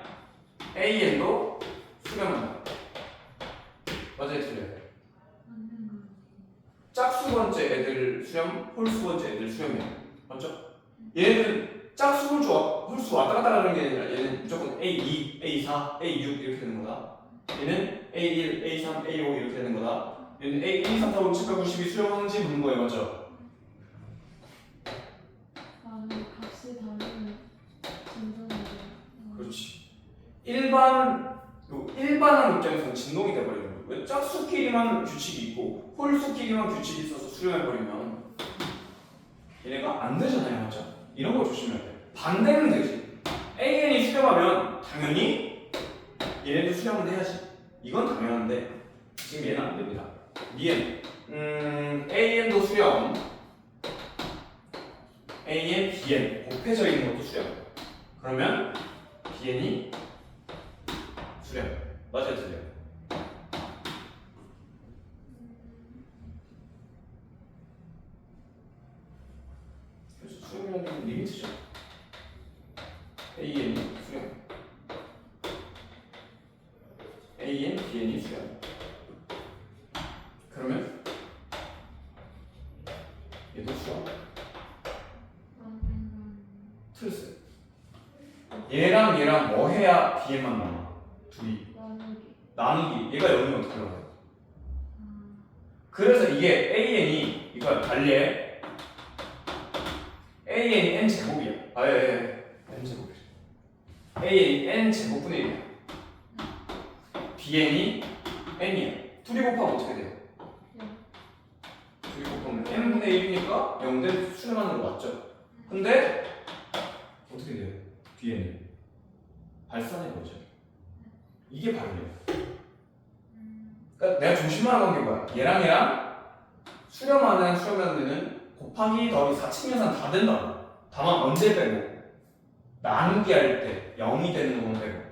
AN도 수렴한다. 맞아요, 틀려요? 맞는 거. 짝수번째 애들 수렴, 홀수번째 애들 수렴이에요. 맞죠? 얘네들은 짝수번째 홀수 왔다 갔다 하는 게 아니라 얘는 무조건 A2, A4, A6 이렇게 되는 거다. 얘는 A1, A3, A5 이렇게 되는 거다. 얘는 A, 1, 2, 3, 4, 5, 6, 7, 8, 9, 10이 수렴하는지 묻는 거예요. 맞죠? 값이 다르면 진동이 그렇지. 일반한 입장에서는 진동이 돼버리는 거예요. 왜 짝수끼리만 규칙이 있고 홀수끼리만 규칙이 있어서 수렴해버리면 얘네가 안 되잖아요. 맞죠? 이런 거 조심해야 돼. 반대는 되지. AN이 수렴하면 당연히 얘네도 수렴은 해야지. 이건 당연한데 지금 얘는 안 됩니다. BN AN도 수렴, AN, BN 곱해져 있는 것도 수렴. 그러면 BN이 수렴. 맞아요, 틀려요? 그래서 수렴이라는 게 리미트죠. AN이 수렴, AN, BN이 수렴. 그러면 얘도 수렴. 틀렸어요. 얘랑 뭐 해야 BN만 남아? 둘이 나누기. 얘가 0이면 어떻게 나와요? 그래서 이게 AN이 이거 달리해. AN이 n 제곱이야. n 제곱이야. AN이 n 제곱분의 1이야. BN이 n이야. 둘이 곱하면 어떻게 돼요? 둘이 곱하면 n분의 1이니까 0대 수렴하는 거 맞죠? 근데 어떻게 돼요? BN이 발산해 보죠. 이게 발이에요. 그러니까 내가 조심하라고 한 게 뭐야? 얘랑 수렴하는 데는 곱하기 더하기 4층 연산 다 된다고. 다만 언제 빼고? 나누기 할 때 0이 되는 것만 빼고.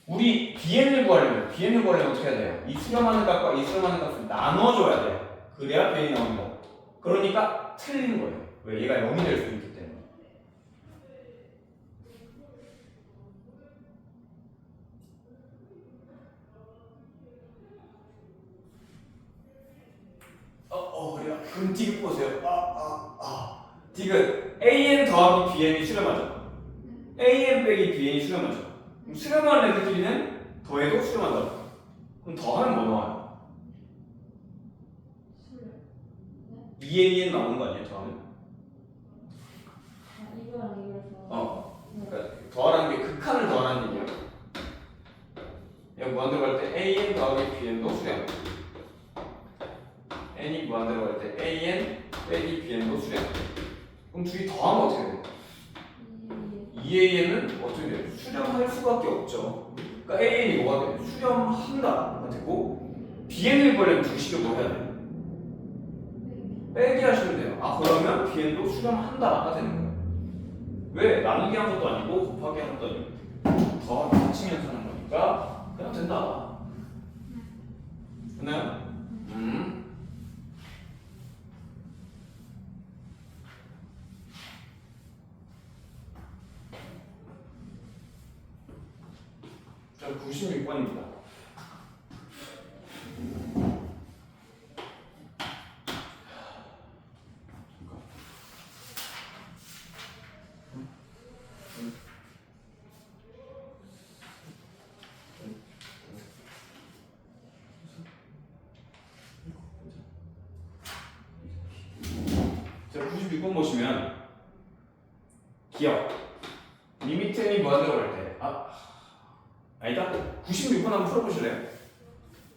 우리 BN을 구하려면 어떻게 해야 돼요? 이 수렴하는 값과 이 수렴하는 값을 나눠줘야 돼요. 그래야 BN이 나온다. 그러니까 틀린 거예요. 왜? 얘가 0이 될 수 있기 때문에. 그래요? 그럼 디귿 보세요. 디귿 AN 더하기 BN이 수렴하죠. AN 빼기 BN이 수렴하죠. 그럼 수렴하는 애들끼리는 더해도 수렴한다. 그럼 더하면 뭐 나와요? 2AN 나오는 거 아니에요? 더하면? 이거랑 이거에서 그러니까 더하라는 게 극한을 더하라는 얘기야. 얘가 무한대로 갈 때 AN 더하기 BN도 수렴. n이 무한대로 갈 때 AN 빼기 BN도 수렴. 그럼 둘이 더하면 어떻게 돼요? 2AN은 어떻게 돼요? 수렴할 수밖에 없죠. 그러니까 AN이 뭐가 돼요? 수렴한다가 되고 BN을 구하려면 두 식을 뭐 해야 돼요? 빼기 하시면 돼요. 그러면 BN도 수렴한다가 되는 거예요. 왜? 나누기 한 것도 아니고 곱하기 한 것도 아니고 더하기 합치면서 하는 거니까 그냥 된다. 됐나요? 자, 96번입니다. 자, 96번 보시면 기억 리미트 n이 무한대로 갈 때. 아니다. 96번 한번 풀어보실래요?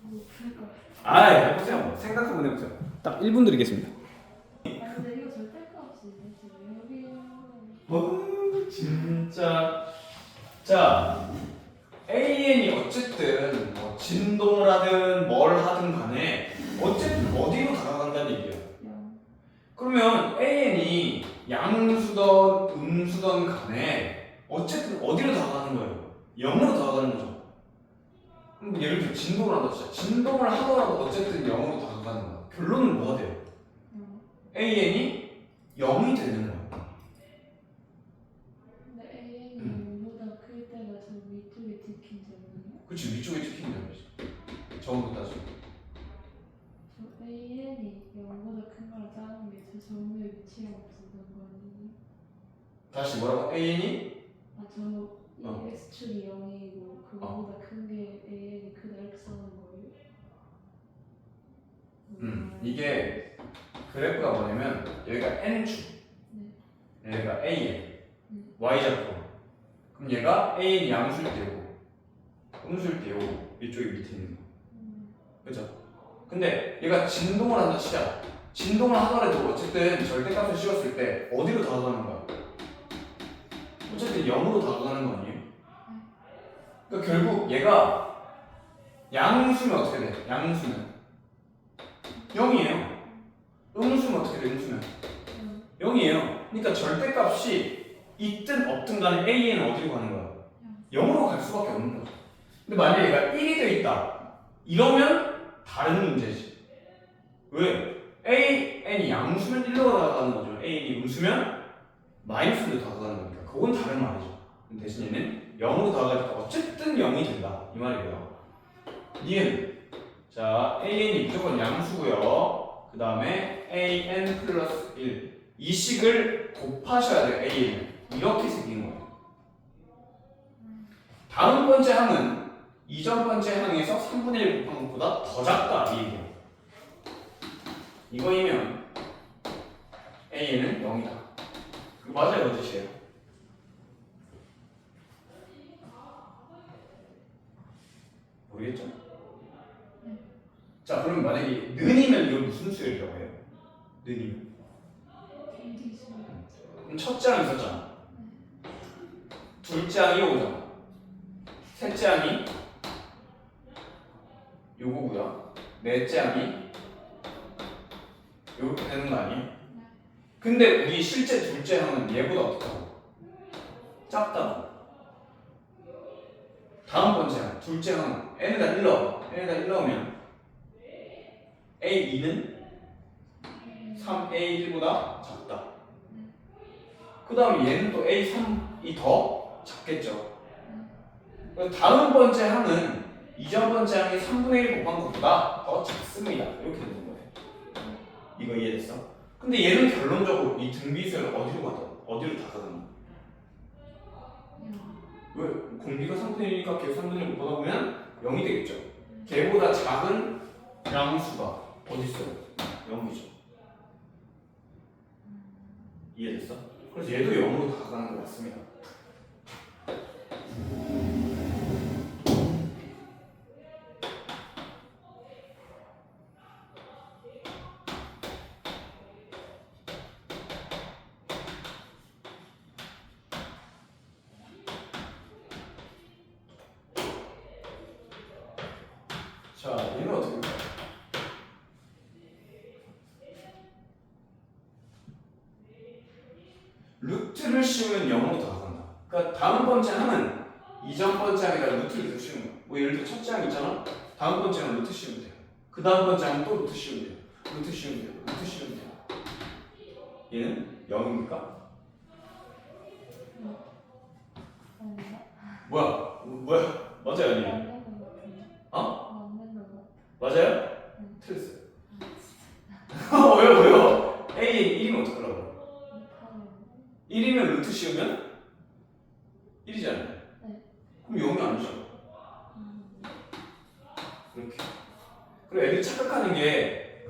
못풀것 아, 해보세요. 한번. 생각 한번 해보세요. 딱 1분 드리겠습니다. 같아. 근데 이거 절대값이 지금 여기 있는 거. 진짜. 자, AN이 어쨌든 뭐 진동을 하든 뭘 하든 간에 어쨌든 어디로 다가간다는 얘기예요. 영. 그러면 AN이 양수던 음수던 간에 어쨌든 어디로 다가가는 거예요? 0으로 다가가는 거죠. 그럼 예를 들어 진동을 한다 진짜. 진동을 하더라도 어쨌든 0으로 다가가는 거야. 결론은 뭐가 돼요? 영. AN이 0이 되는 거야. 근데 AN이 0보다 클 때가 저 위쪽에 찍힌 점이에요? 그치, 위쪽에 찍힌다는 거지. 저음으로 따지고. 저 AN이 0보다 큰 거랑 작은 게 저 점의 위치가 없었던 거 아니에요? 다시 뭐라고? AN이? 이 X축이 0이고 그거보다 큰 게 AN이 크다 이렇게 써는 거예요? 이게 그래프가 뭐냐면 여기가 N축, 여기가 AN, Y좌표. 그럼 얘가 AN 양수일 때고 음수일 때고 이쪽이 밑에 있는 거. 그죠? 근데 얘가 진동을 한다 치자. 진동을 하더라도 어쨌든 절대값을 씌웠을 때 어디로 다가가는 거야? 어쨌든 0으로 다가가는 거 아니에요? 그러니까 결국 얘가 양수면 어떻게 돼? 양수면 0이에요. 음수면 어떻게 돼? 음수면 0이에요. 그러니까 절대값이 있든 없든 간에 AN은 어디로 가는 거야? 0으로 갈 수밖에 없는 거죠. 근데 만약에 얘가 1이 돼 있다. 이러면 다른 문제지. 왜? AN이 양수면 1로 다가가는 거죠. AN이 음수면 마이너스로 다가가는 거니까. 그건 다른 말이죠. 대신 얘는 0으로 다가가니까 어쨌든 0이 된다. 이 말이에요. 니은. 자, AN이 무조건 양수고요. 그 다음에 AN 플러스 1. 이 식을 곱하셔야 돼요. AN. 이렇게 생긴 거예요. 다음 번째 항은 이전 번째 항에서 3분의 1 곱한 것보다 더 작다. 이 얘기예요. 이거이면 AN은 0이다. 그거 맞아요? 어디시에요? 모르겠죠? 자, 그럼 만약에 는이면 이건 무슨 수열이라고 해요? 는이면. 그럼 첫째 항 있었잖아. 둘째 항이 요거잖아. 셋째 항이 요거고요. 넷째 항이 요렇게 되는 거 아니에요? 근데 우리 실제 둘째 항은 얘보다 어떻다고? 작다고. 다음 번째 항, 둘째 항 n에다 1 넣어. n에다 1 넣으면 A2는 3A1보다 작다. 그 다음에 얘는 또 A3이 더 작겠죠. 다음 번째 항은 이전 번째 항이 3분의 1 곱한 것보다 더 작습니다. 이렇게 되는 거예요. 이거 이해됐어? 근데 얘는 결론적으로 이 등비수열 어디로 다가가는 거야? 왜? 공비가 3분의 1이니까 걔 3분의 1 곱하다 보면 0이 되겠죠. 걔보다 작은 양수가 어디 있어요? 0이죠. 이해됐어? 그래서 얘도 0으로 다가가는 거 맞습니다. 자, 얘는 어떻게 볼까요? 루트를 씌우면 0으로 다가간다. 그러니까 다음 번째 항은 이전 번째 항에다 루트를 계속 씌우는 거야. 뭐 예를 들어 첫째 항 있잖아? 다음 번째 항은 루트 씌우면 돼요. 그 다음 번째 항은 또 루트 씌우면 돼요. 루트 씌우면 돼요. 루트 씌우면 돼요. 얘는 0입니까? 뭐야? 맞아요, 아니에요? 어? 맞아요? 틀렸어요. 왜요? A 1이면 어떡하려고? 1이면 루트 씌우면 1이잖아요. 네. 그럼 0이 아니죠. 이렇게. 그리고 애들이 착각하는 게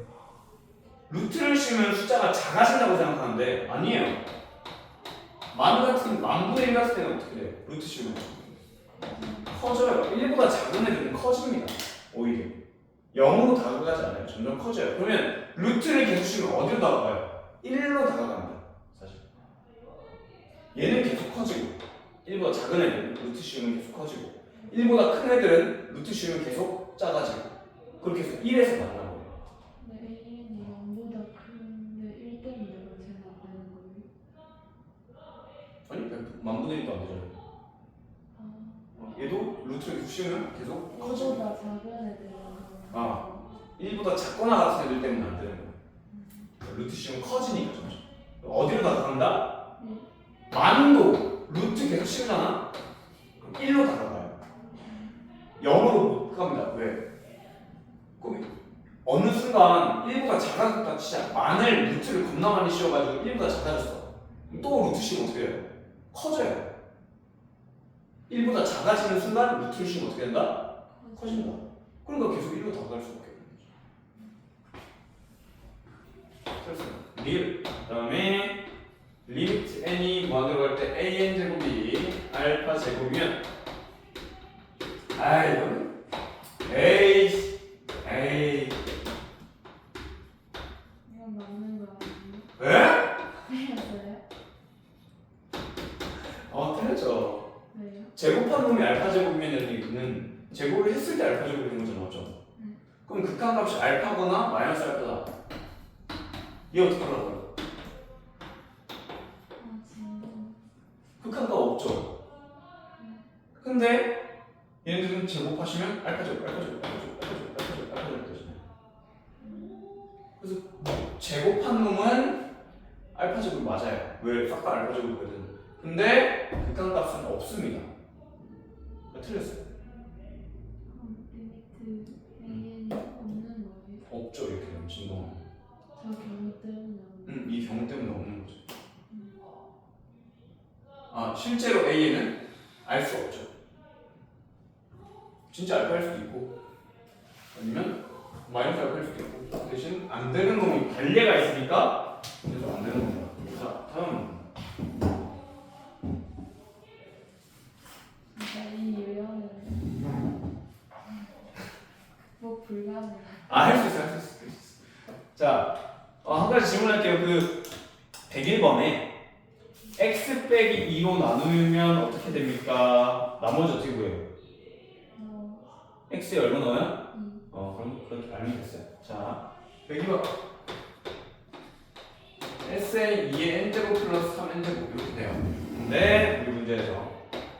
루트를 씌우면 숫자가 작아진다고 생각하는데 아니에요. 만분의 1 같은 때는 어떻게 돼요? 루트 씌우면 커져요. 1보다 작은 애들은 커집니다. 오히려 0으로 다가가지 않아요. 점점 커져요. 그러면 루트를 계속 씌우면 어디로 다가가요? 1로 다가갑니다. 사실 얘는 계속 커지고 1보다 작은 애들은 루트 씌우면 계속 커지고 1보다 큰 애들은 루트 씌우면 계속 작아지고 그렇게 해서 1에서 만나고 근데 AN이 0보다 큰데 1 때문에 그렇게 안 되는 거예요? 아니 만분의 1도 안 되잖아요. 얘도 루트를 계속 씌우면 계속 커지고 1보다 작은 애들은 아 1보다 작거나 같은 애들 때문에 안 되는 거예요. 루트 씌우면 커지니까 점점 어디로 다가간다? 만도 루트 계속 씌우잖아? 그럼 1로 다가가요. 0으로 못 갑니다. 왜? 그럼 어느 순간 1보다 작아졌다 치자 만을 루트를 겁나 많이 씌워가지고 1보다 작아졌어. 그럼 또 루트 씌우면 어떻게 해요? 커져요. 1보다 작아지는 순간 루트를 씌우면 어떻게 된다? 커진다. 그러니까 계속 1로 다가갈 수밖에 없는 거죠. 리을. 그 다음에 리미트 n이 무한으로 갈 때 an 제곱이 알파 제곱이면 이거는 에이 이건 맞는 거 아니에요? 왜? 틀렸어요? 틀렸죠. 왜요? 제곱한 놈이 알파 제곱이면 이거는 제곱을 했을 때 알파 제곱이 되는 거잖아, 맞죠? 그럼 극한값이 알파거나 마이너스 알파다. 얘 어떻게 하라고요? 진짜 극한값 없죠. 근데 얘네들은 제곱하시면 알파 제곱, 알파 제곱, 알파 제곱, 알파 제곱, 알파 제곱, 알파 제곱 되잖아요. 그래서 제곱한 놈은 알파 제곱 맞아요. 왜? 싹 다 알파 제곱이거든. 근데 극한값은 없습니다. 틀렸어요. 리미트 AN이 없는 거예요? 없죠, 이렇게 되면 진동은. 저 경우 때문에 이 경우 때문에 없는 거죠. 실제로 A는 알 수 없죠. 진짜 알파일 수도 있고, 아니면 마이너스 알파일 수도 있고, 대신 안 되는 놈이 반례가 있으니까 그래서 안 되는 겁니다. 자, 다음. 진짜 이 유형은 뭐 불가능. 할 수 있어, 할 수 있어. 자, 한 가지 질문할게요. 그 101번에 x 빼기 2로 나누면 어떻게 됩니까? 나머지 어떻게 구해요? x에 얼마 넣어요? 그럼 그렇게 알면 됐어요. 자, 102번 s에 2의 n제곱 플러스 3n제곱 이렇게 돼요. 근데 우리 문제에서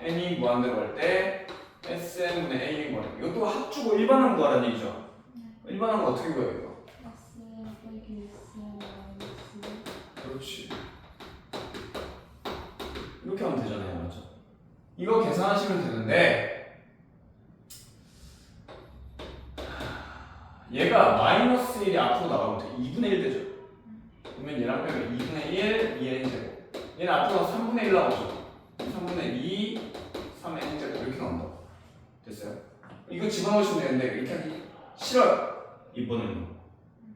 n이 무한대로 할 때 sn분의 a인 거예요. 이것도 합주고 일반항 구하라는 얘기죠. 일반항 어떻게 구해요? 이거? S 빼기 S 마이너스. 그렇지. 이렇게 하면 되잖아요, 맞죠? 이거 계산하시면 되는데 얘가 마이너스 1이 앞으로 나가면 어떻게 2분의 1 되죠? 그러면 얘랑 빼면 2분의 1, 2n제곱. 얘는 앞으로 가서 3분의 1 나오죠? 3분의 2, 3n제곱 이렇게 나온다. 됐어요? 이거 집어넣으시면 되는데 이렇게 하기 싫어요. 2번은.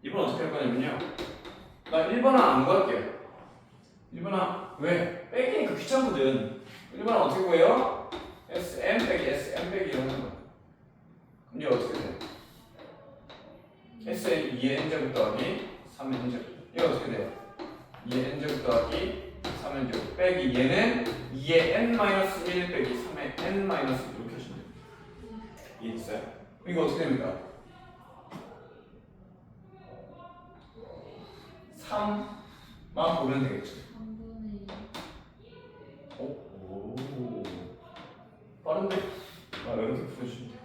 2번 어떻게 할 거냐면요. 나 1번은 안 구할게요. 1번아 왜? 빼기니까 귀찮거든. 1번은 어떻게 구해요? Sm 빼기 Sm 빼기 이런 거. 그럼 얘 어떻게 돼? Sm 2의 n제곱 더하기 3의 n제곱. 얘 어떻게 돼요? 2의 n제곱 더하기 3의 n제곱 빼기 얘는 2의 n-1 빼기 3의 n-1 이렇게 하시면 돼요. 이해됐어요? 이거 어떻게 됩니까? 3만 보면 되겠죠. 3분의 2. 오, 빠른데? 이렇게 풀어주시면 돼요.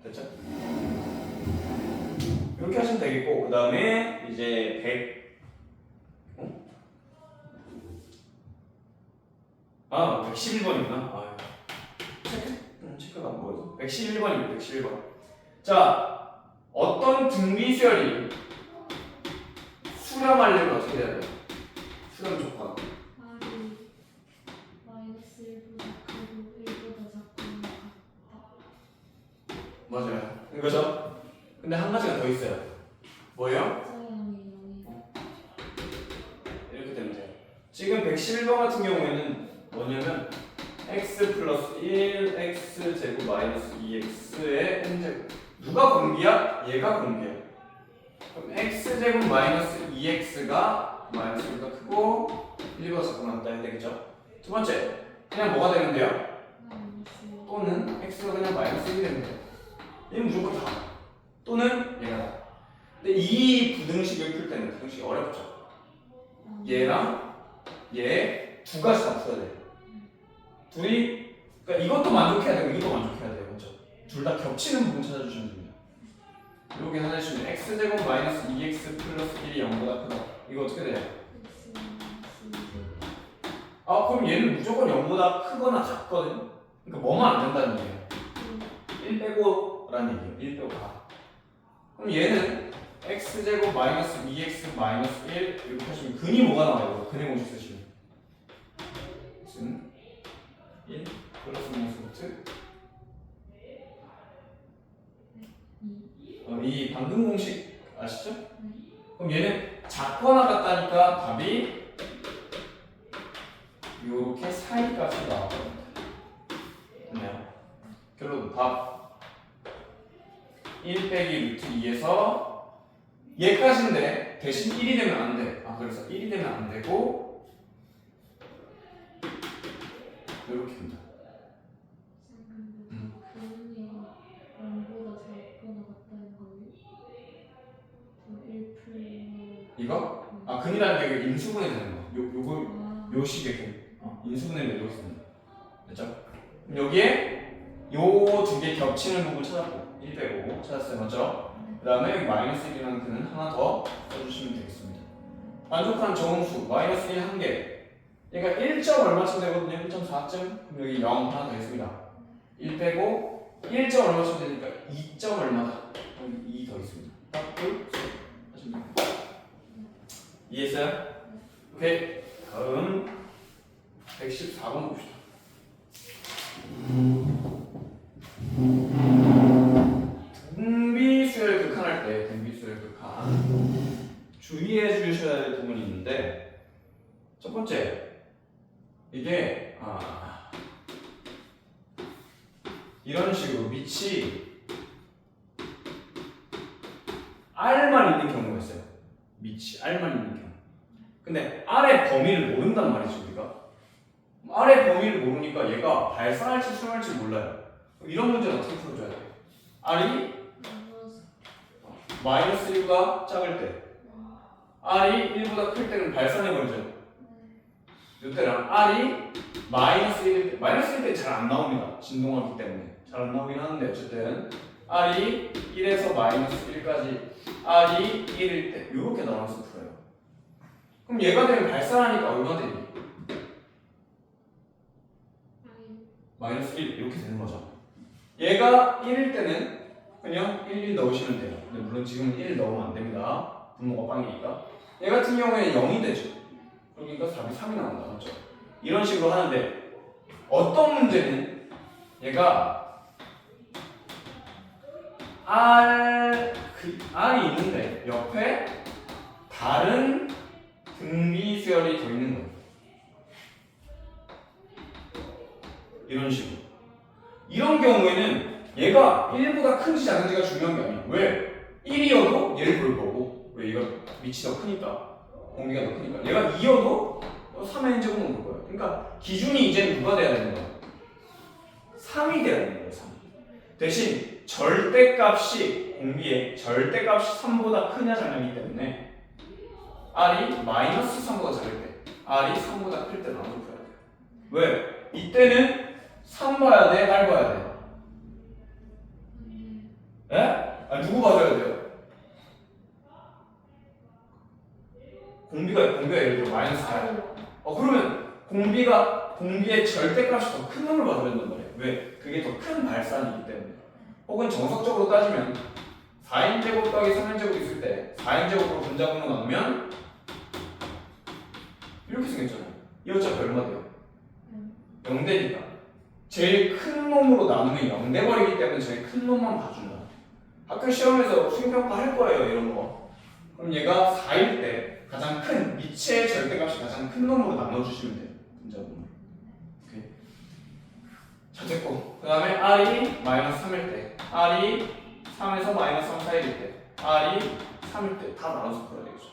됐죠? 이렇게 하시면 되겠고, 그 다음에 이제 111번이구나. 체크가 안 보여서. 111번입니다, 111번. 자, 어떤 등비수열이 수렴하려면 어떻게 해야 돼요? 수렴 조건. R이 마이너스 1보다 크고 1보다 작거나 같다. 맞아요. 이거죠? 근데 한 가지가 더 있어요. 뭐예요? 숫자량이 0이다. 이렇게 되면 돼요. 지금 111번 같은 경우에는 뭐냐면 x 플러스 1 x 제곱 마이너스 2x의 n제곱. 누가 공비야? 얘가 공비야. 그럼 x 제곱 마이너스 2x가 마이너스 1보다 크고 1보다 작고 많다 해야 되겠죠? 두 번째, 그냥 뭐가 되면 돼요? 또는 x가 그냥 마이너스 1이 되면 돼요. 얘는 무조건 다. 또는 얘가 다. 근데 이 부등식을 풀 때는 부등식이 어렵죠. 얘랑 얘 두 가지 다 풀어야 돼요. 둘이, 그러니까 이것도 만족해야 되고 이것도 만족해야 돼요. 그렇죠? 둘 다 겹치는 부분 찾아주시면 됩니다. 이렇게 하나씩 x제곱 마이너스 2x 플러스 1이 0보다 크다. 이거 어떻게 돼요? 아 그럼 얘는 무조건 0보다 크거나 같거든. 그러니까 뭐만 안 된다는 얘기예요. 1 빼고라는 얘기예요. 1 빼고 다. 그럼 얘는 x제곱 마이너스 2x 마이너스 1 이렇게 하시면 근이 뭐가 나와요? 근의 공식 쓰시면 x는 1 플러스 마이너스 루트 이 방금 공식 아시죠? 그럼 얘는 작거나 같다니까 답이 요렇게 사이까지 나왔거든요. 됐나요? 결론 답 1 빼기 루트 2에서 얘까지인데 대신 1이 되면 안 돼. 아 그래서 1이 되면 안 되고 요렇게 된다. 이거? 아 근이라는 게 인수분해 되는 거. 요거 식의 근. 인수분해를 이렇게 씁니다. 됐죠? 그럼 여기에 요 두 개 겹치는 부분 찾았고 1 빼고 찾았어요. 맞죠? 그 다음에 여기 마이너스 1이라는 근은 하나 더 써주시면 되겠습니다. 만족한 정수 마이너스 1 한 개. 얘가 1점 얼마쯤 되거든요? 1.4점? 그럼 여기 0 하나 더 있습니다. 1 빼고 1점 얼마쯤 되니까 2점 얼마다? 여기 2 더 있습니다. 딱 둘, 셋 하시면 됩니다. 이해했어요? 오케이. 다음 114번 봅시다. 등비수열 극한할 때 등비수열 극한 주의해 주셔야 될 부분이 있는데 첫 번째 이게 이런 식으로 밑이 R만 있는 경우가 있어요. 밑이 R만 있는 경우. 근데 R의 범위를 모른단 말이죠 우리가. R의 범위를 모르니까 얘가 발산할지 수렴할지 몰라요. 이런 문제는 어떻게 풀어줘야 돼요? R이 마이너스 1보다 작을 때 R이 1보다 클 때는 발산해버리죠. 이때랑 R이 마이너스 1일 때 마이너스 1일 때 잘 안 나옵니다. 진동하기 때문에 잘 안 나오긴 하는데 어쨌든 R이 1에서 마이너스 1까지 R이 1일 때 이렇게 나눠서 풀어요. 그럼 얘가 되면 발산하니까 얼마 되니? 마이너스 1 이렇게 되는 거죠. 얘가 1일 때는 그냥 1 넣으시면 돼요. 근데 물론 지금은 1 넣으면 안 됩니다. 분모가 빵이니까. 얘 같은 경우에는 0이 되죠. 그러니까 답이 3이 나온다. 맞죠? 이런 식으로 하는데 어떤 문제는 얘가 R이 있는데 옆에 다른 등비수열이 더 있는 거예요. 이런 식으로. 이런 경우에는 얘가 1보다 큰지 작은지가 중요한 게 아니에요. 왜? 1이어도 얘를 볼 거고 왜 얘가 밑이 더 크니까 공비가 더 크니까 얘가 2여도 3의 n제곱은 볼 거예요. 그러니까 기준이 이제 누가 돼야 되는 거야? 3이 돼야 되는 거예요. 3. 대신 절대값이 공비의 절대값이 3보다 크냐 작냐이기 때문에 R이 마이너스 3보다 작을 때 R이 3보다 클 때 나눠서 풀어야 돼요. 왜? 이때는 3 봐야 돼? R 봐야 돼? 예? 누구 봐줘야 돼요? 공비가 예를 들어 마이너스 8. 그러면 공비의 절대값이 더 큰 놈을 봐줘야 된단 말이에요. 왜? 그게 더 큰 발산이기 때문에. 혹은 정석적으로 따지면 4인제곱 더하기 3인제곱 있을 때 4인제곱으로 분자분모 나누면 이렇게 생겼잖아요. 이 어차피 얼마 돼요? 0되니까. 제일 큰 놈으로 나누면 0 돼버리기 때문에 제일 큰 놈만 봐준다. 학교 시험에서 수행평가 할 거예요. 이런 거. 그럼 얘가 4일 때 가장 큰 미치의 절대값이 가장 큰 놈으로 나눠주시면 돼요. 분자분을. 오케이. 자 됐고 그 다음에 r이 마이너스 3일 때 r이 3에서 마이너스 3 사이일 때 r이 3일 때 다 나눠서 풀어야 되겠죠.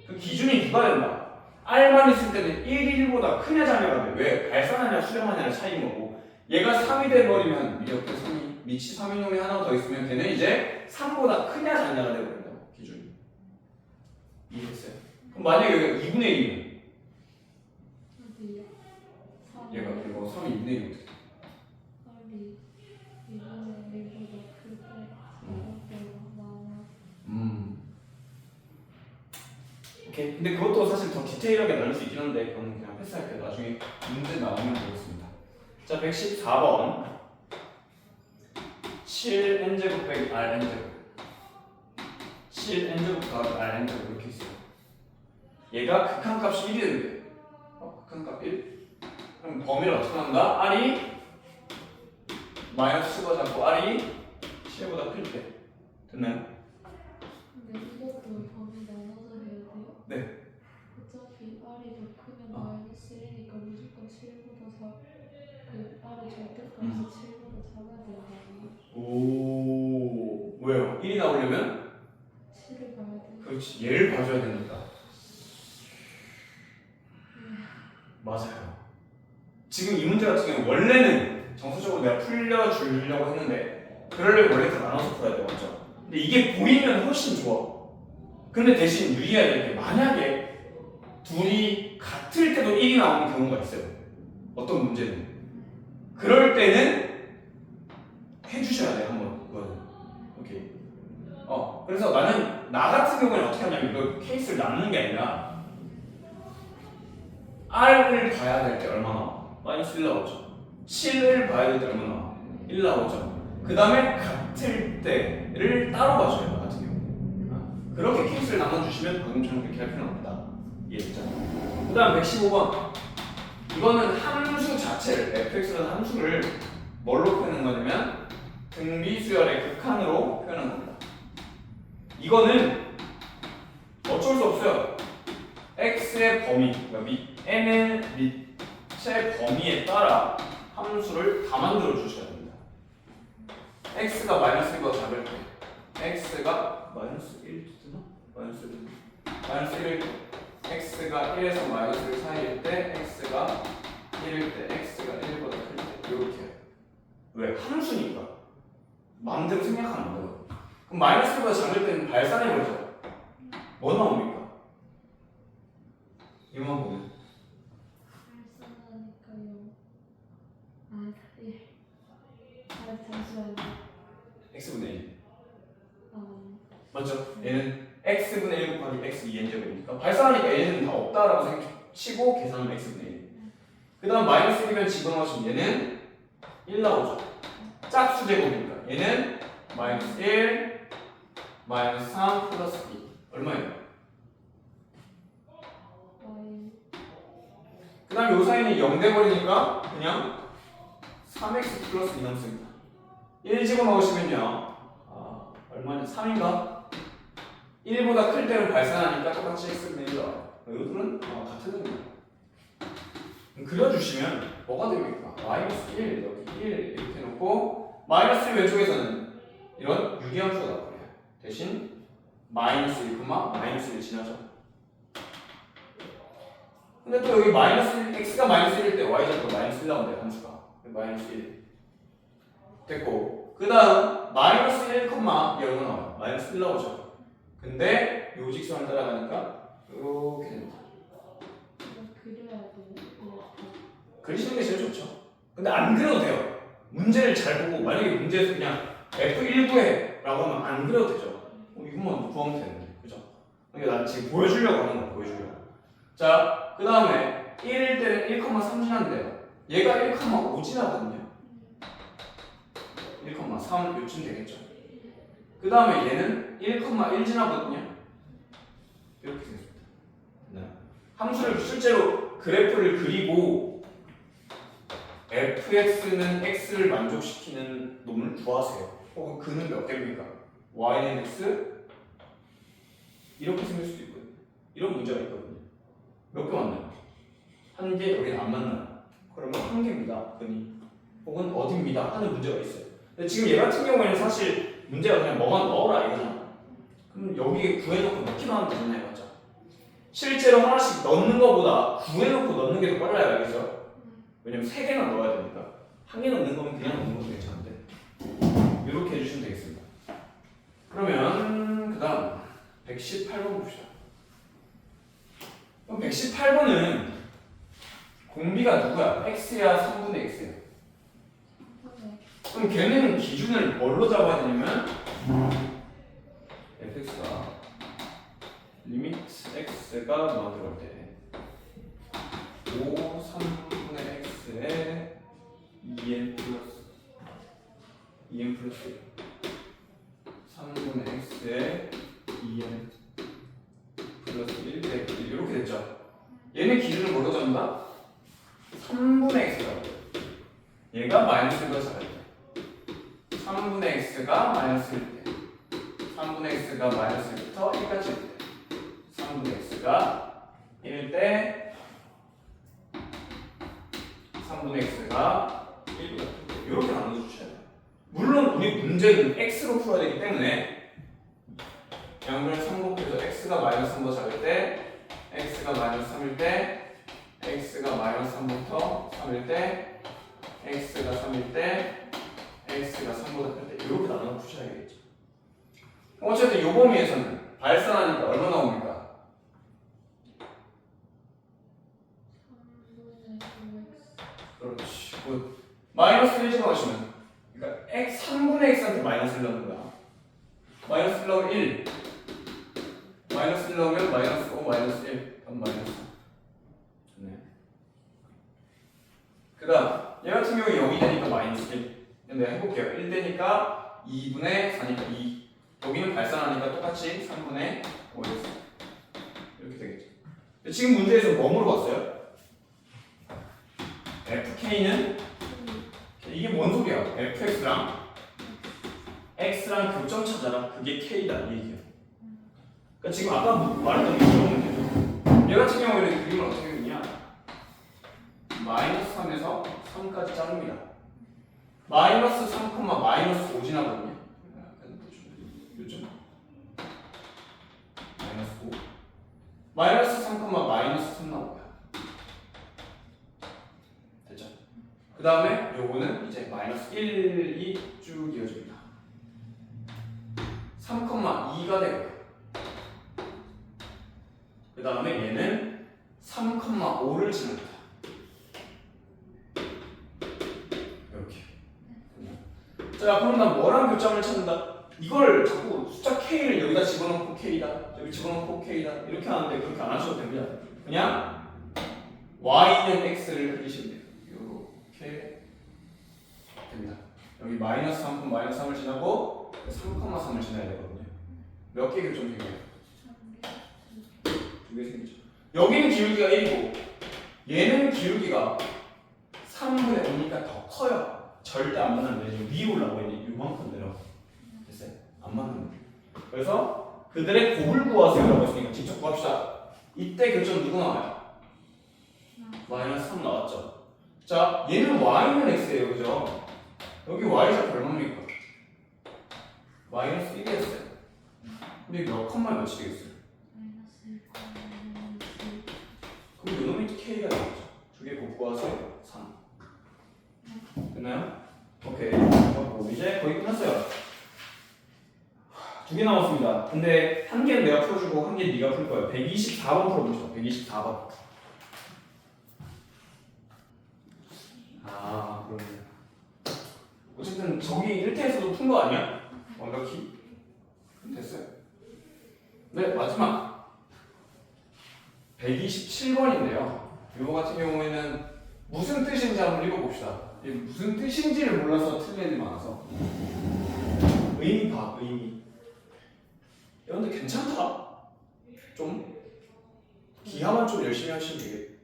그 기준이 누가 된다? r만 있을 때는 1이 1보다 크냐 작냐가 돼. 왜? 발산하냐 수렴하냐의 차이인 거고 얘가 3이 돼버리면 옆에 3이 미치 3인 놈이 하나 더 있으면 걔는 이제 3보다 크냐 작냐가 돼버린다고 기준이. 이해했어요? 그럼 만약에 여기가 2분의 1이면 어디요? 얘가 이거 3이 2분의 1이 어떻게 돼? 3이 2분의 1보다 클 때 오케이. 근데 그것도 사실 더 디테일하게 나눌 수 있긴 한데 그건 그냥 패스할게요. 나중에 문제 나오면 보겠습니다. 자, 114번 7n제곱 빼기 rn제곱 7n제곱 더하기 rn제곱 이렇게 있어요. 얘가 극한값이 1이 된대. 극한값 1. 그럼 범위를 어떻게 한다? r이 마이너스 10과 잡고 r이 7보다 클 때. 됐나요? 근데 이것도 범위 나눠서 해야 돼요? 네. 어차피 r이 더 크면 마이너스 1이니까 무조건 7보다 그 r의 절대값이 7보다 작아야 된다는 거. 오, 왜요? 1이 나오려면? 7을 봐야 돼. 그렇지, 얘를 봐줘야 되니까. 맞아요. 지금 이 문제 같은 경우는 원래는 정서적으로 내가 풀려주려고 했는데 그러려면 원래 다 나눠서 풀어야 돼, 맞죠? 근데 이게 보이면 훨씬 좋아. 근데 대신 유의해야 될 게 만약에 둘이 같을 때도 1이 나오는 경우가 있어요. 어떤 문제는. 그럴 때는 해주셔야 돼, 한번. 그거는. 오케이. 그래서 나 같은 경우는 어떻게 하냐면 이거 케이스를 나누는 게 아니라 r을 봐야 될 때 얼마 나와? 마이너스 1 나오죠. 7을 봐야 될 때 얼마 나와? 1 나오죠. 그 다음에 같을 때를 따로 봐줘요, 나 같은 경우. 그렇게 케이스를 나눠주시면 방금처럼 그렇게 할 필요는 없다. 이해됐죠? 그 다음 115번. 이거는 함수 자체를, fx라는 함수를 뭘로 표현한 거냐면 등비수열의 극한으로 표현한 겁니다. 이거는 어쩔 수 없어요. x의 범위, 그러니까 n의 밑의 범위에 따라 함수를 다 만들어 주셔야 됩니다. x가 마이너스 1보다 작을 때, x가 마이너스 1 되나? 마이너스 1. 마이너스 1일 때, x가 1에서 마이너스 1 사이일 때, x가 1일 때, x가 1보다 클 때, 이렇게. 왜? 함수니까. 마음대로 생각하면 안 돼요. 그럼 마이너스 1보다 작을 때는 발산해버리죠. 뭐 나옵니까? 이만 보면. 발산하니까요. 예. 잠시만요. x분의 1. 맞죠? 얘는 x분의 1 곱하기 x 2n제곱이니까 발산하니까 얘는 다 없다라고 치고 계산하면 x분의 1. 그 다음 마이너스 1이면 집어넣으시면 얘는 1 나오죠. 짝수 제곱이니까 얘는 마이너스 1, 마이너스 3 플러스 2. 얼마예요? 그 다음 요 사이는 0 돼버리니까 그냥 3x 플러스 2 남습니다. 1 집어넣으시면요. 얼마냐? 3인가? 1보다 클 때는 발산하니까 똑같이 x분의 1 나와요. 이것들은 같은 의미입니다. 그려주시면 뭐가 됩니까? 마이너스 1, 여기 1 이렇게 해놓고 마이너스 1 왼쪽에서는 이런 유기함수가 나와요. 대신 마이너스 1, 마이너스 1 지나죠. 근데 또 여기 마이너스 1, x가 마이너스 1일 때 y좌표 마이너스 1 나온대요, 함수가. 마이너스 1. 됐고. 그 다음 마이너스 1, 얘 얼마 나와요? 마이너스 1 나오죠. 근데 요 직선을 따라가니까 이렇게 됩니다. 그려야 돼요. 그리시는 게 제일 좋죠. 근데 안 그려도 돼요. 문제를 잘 보고 만약에 문제에서 그냥 F19해 라고 하면 안 그려도 되죠. 이것만 구하면 되는데, 그죠? 그러니까 난 지금 보여주려고 하는 거야, 보여주려고. 자, 그 다음에 1일 때는 1,3 지났는데요. 얘가 1,5 지나거든요. 1,3 요쯤 되겠죠. 그 다음에 얘는 1,1 지나거든요. 이렇게 생겼습니다. 네. 함수를 실제로 그래프를 그리고 fx는 x를 만족시키는 놈을 구하세요. 혹은 그는 몇 개입니까? y는 x 이렇게 생길 수도 있고요. 이런 문제가 있거든요. 몇 개 맞나요? 한 개, 여기는 안 맞나요? 그러면 한 개입니다. 흔히. 혹은 어디입니다. 하는 문제가 있어요. 근데 지금 얘 같은 경우에는 사실 문제가 그냥 뭐만 넣어라 이거잖아. 그럼 여기에 구해놓고 넣기만 하면 되잖아요. 맞죠? 실제로 하나씩 넣는 것보다 구해놓고 넣는 게 더 빨라요. 알겠죠? 왜냐면 3개나 넣어야 되니까. 한 개 넣는 거면 그냥 넣는 것도 괜찮은데. 이렇게 해주시면 되겠습니다. 그러면 그 다음 118번 봅시다. 그럼 118번은 공비가 누구야? x야 3분의 x야? 그럼 걔는 기준을 뭘로 잡아야 되냐면 fx가 리미트 x가 뭐 들어올 때 5, 3분의 x에 2n 플러스 3분의 x에 2n 플러스 1 이렇게 됐죠? 얘는 기준을 뭘로 잡는다? 3분의 x라고. 얘가 마이너스 1로 잡아야 돼. 3분의 x가 마이너스 1일 때 3분의 x가 마이너스 1부터 1까지 일 때 3분의 x가 1일 때 3분의 x가 1보다 클 때 이렇게 나눠주셔야 돼요. 물론 우리 문제는 x로 풀어야 되기 때문에 양변을 3 곱해서 x가 마이너스 3보 잡을 때 x가 마이너스 3일 때 x가 마이너스 3부터 3일 때 x가 3일 때 x가 3보다 클 때 이렇게 나눠 푸셔야겠죠. 어쨌든 요 범위에서는 발산하니까 얼마 나옵니까? 그렇지. 굿. 마이너스 1 집어넣으시면 그러니까 x 3분의 x한테 마이너스 1 넣는 거야. 마이너스 1 넣으면 1 마이너스 1 넣으면 마이너스 5 마이너스 1 그럼 마이너스 4. 네. 그 다음 얘 같은 경우에 0이 되니까 마이너스 1 내가 해볼게요. 1 되니까 2분의 4니까 2 여기는 발산하니까 똑같이 3분의 5였어. 이렇게 되겠죠. 지금 문제에서 뭐 물어봤어요? fk는 이게 뭔 소리야? fx랑 x랑 교점 찾아라. 그게 k다 이 얘기야. 그러니까 지금 아까 말했던 게 이런 문제죠. 얘 같은 경우에는 그림을 어떻게 그리냐? 마이너스 3에서 3까지 자릅니다. 마이너스 3, 마이너스 5 지나거든요. 요점 마이너스 5 마이너스 3, 마이너스 3 나옵니다. 됐죠? 그 다음에 요거는 이제 마이너스 1이 쭉 이어집니다. 3,2가 되고요. 그 다음에 얘는 3,5를 지납니다. 이렇게. 자, 그럼 난 뭐랑 교점을 찾는다? 이걸 자꾸 숫자 K를 여기다 집어넣고 K다, 여기 집어넣고 K다 이렇게 하는데 그렇게 안 하셔도 됩니다. 그냥 Y는 X를 그리시면 돼요. 이렇게 됩니다. 여기 마이너스 3, 마이너스 3을 지나고 3,3을 지나야 되거든요. 몇 개 교점 생겨요? 2개 생기죠. 여기는 기울기가 1이고 얘는 기울기가 3분의 5니까 더 커요. 절대 안 만나는데 위에 올라가 있는 이만큼 내려. 됐어요? 안 맞는 거예요. 그래서 그들의 곱을 구하세요라고 했으니까 직접 구합시다. 이때 교점 누구 나와요? 마이너스 3 나왔죠. 자, 얘는 y는 x예요, 그죠? 여기 y좌표 얼마입니까? 마이너스 1이었어요. 근데 몇 컴마 몇이 되겠어요? 그럼 요놈이 k가 나왔죠. 두 개 곱 구하세요. 3. 됐나요? 오케이. 이제 거의 끝났어요. 2개 남았습니다. 근데 한 개는 내가 풀어주고 한 개는 네가 풀 거예요. 124번 풀어보죠. 124번. 아, 그러네. 어쨌든 저기 1태에서도 푼 거 아니야? 완벽히? 그럼 됐어요. 네, 마지막 127번인데요. 이거 같은 경우에는 무슨 뜻인지 한번 읽어봅시다. 무슨 뜻인지를 몰라서 틀린 애들이 많아서. 의미 봐, 의미. 야, 근데 괜찮다. 좀 기하만 좀 열심히 하시면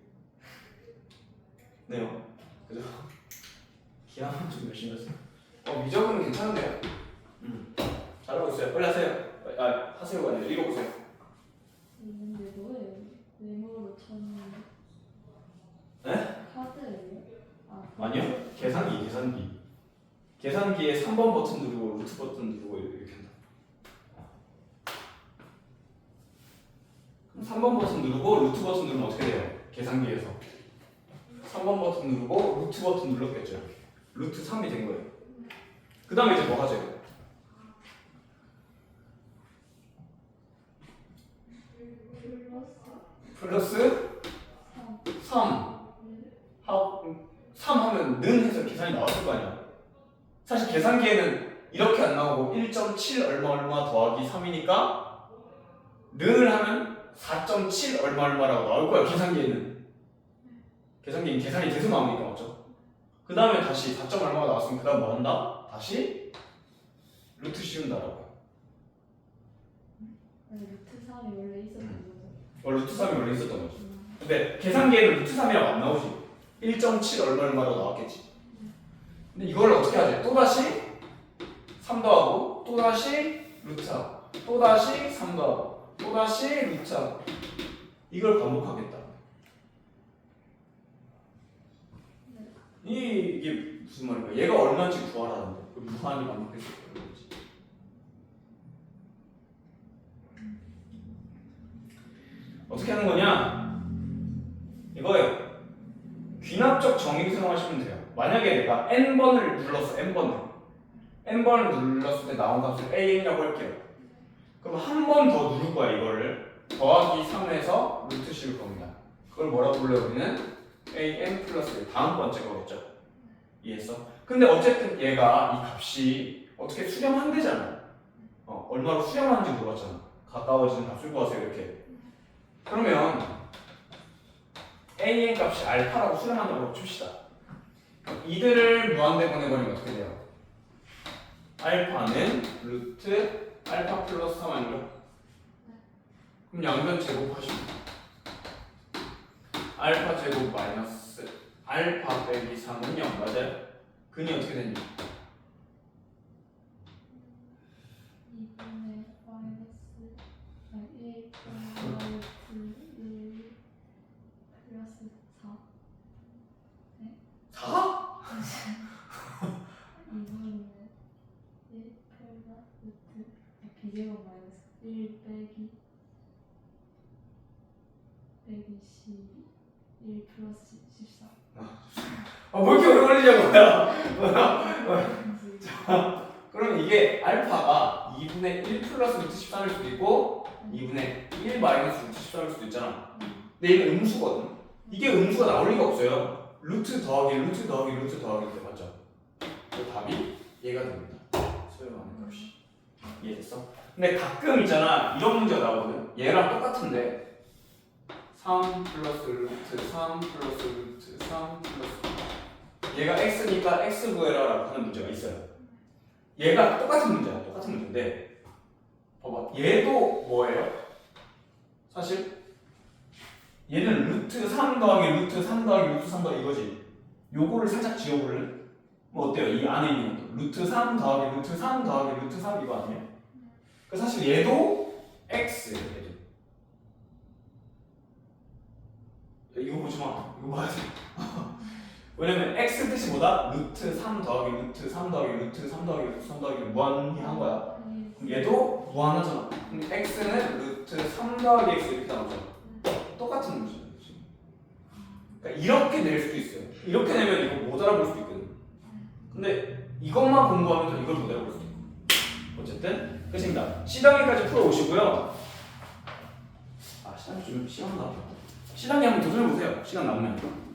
되겠네요. 그죠? 기하만 좀 열심히 하세요. 미적은 괜찮은데요. 잘하고 있어요. 빨리 하세요. 하세요가 아니라 읽어보세요. 이게 뭐예요? 쳤는데. 네? 카드예요? 아니요. 계산기에 3번 버튼 누르고 루트 버튼 누르고 이렇게 한다. 그럼 3번 버튼 누르고 루트 버튼 누르면 어떻게 돼요? 계산기에서 3번 버튼 누르고 루트 버튼 눌렀겠죠. 이렇게. 루트 3이 된 거예요. 그 다음에 이제 뭐 하죠? 플러스 3 하면 는 해서 계산이 나왔을 거 아니야. 사실 계산기에는 이렇게 안 나오고 1.7 얼마 더하기 3이니까 는을 하면 4.7 얼마라고 나올 거야. 계산기에는 계산이 돼서 나오니까 맞죠? 그 다음에 다시 4. 얼마가 나왔으면 그 다음 뭐 한다? 다시 루트 씌운다라고. 루트 3이 원래 있었던 거죠? 루트 3이 원래 있었던 거지. 근데 계산기에는 루트 3이라고 안 나오지. 1.7 얼마로 나왔겠지. 근데 이걸 어떻게 하지? 또다시 3 더하고 또다시 루트하고 또다시 3 더하고 또다시 루트하고 이걸 반복하겠다. 이게 무슨 말인가? 얘가 얼마인지 구하라는데 그 무한히 반복해서 그런 거지. 어떻게 하는 거냐? 이거예요. 귀납적 정의를 사용하시면 돼요. 만약에 내가 n번을 눌렀어. n번을 눌렀을 때 나온 값을 an이라고 할게요. 그럼 한 번 더 누를 거야. 이거를 더하기 3에서 루트 씌울 겁니다. 그걸 뭐라고 불러요? 우리는 an 플러스 다음 번째 거겠죠. 이해했어? 근데 어쨌든 얘가 이 값이 어떻게 수렴한대잖아. 얼마로 수렴하는지 물어봤잖아. 가까워지는 값을 구하세요. 이렇게. 그러면 AN 값이 알파라고 수렴한다고 칩시다. 이들을 무한대 보내버리면 어떻게 돼요? 알파는 루트 알파 플러스 3 아니죠? 그럼 양변 제곱하시면 알파 제곱 마이너스 알파 빼기 3은 0 맞아요? 근이 어떻게 되니? 2분의 마이너스 1 플러스 1 플러스 4 4? 2분의 1 플러스 루트 비제곱 마이너스 1 빼기 121 플러스 14 뭐 이렇게 오래 걸리냐고요? 자, 그럼 이게 알파가 2분의 1 플러스 루트 13일 수도 있고 2분의 1 마이너스 루트 13일 수도 있잖아. 근데 얘는 음수거든. 이게 음수가 나올 리가 없어요. 루트 더하기 루트 더하기 루트 더하기 때 맞죠? 그 답이 얘가 됩니다. 소용하는 값이. 이해됐어? 근데 가끔 있잖아 이런 문제가 나오거든. 얘랑 똑같은데 3 플러스 루트 3 플러스 루트 3 플러스 얘가 x니까 x 구해라 하는 문제가 있어요. 얘가 똑같은 문제야. 똑같은 문제인데 봐봐. 얘도 뭐예요? 사실 얘는 루트 3 더하기 루트 3 더하기 루트 3 더하기 이거지. 요거를 살짝 지워볼래? 뭐 어때요? 이 안에 있는 것도 루트 3 더하기 루트 3 더하기 루트 3 이거 아니에요? 그 사실 얘도 x 얘도. 이거 보지 마. 이거 봐야 돼. 왜냐면 x 뜻이 뭐다? 루트 3 더하기 루트 3 더하기 루트 3 더하기 루트 3 더하기 무한히 한 거야. 그럼 얘도 무한하잖아. 근데 x는 루트 3 더하기 x 이렇게 나오잖아. 똑같은 문제야. 그러니까 이렇게 낼 수도 있어요. 이렇게 내면 이거 못 알아볼 수도 있거든. 근데 이것만 공부하면 또 이걸 못 알아볼 수도 있고. 어쨌든 끝입니다. C단계까지 풀어오시고요. 시간이 좀 시간 나. 시간이 한번 도전해보세요. 시간 남으면.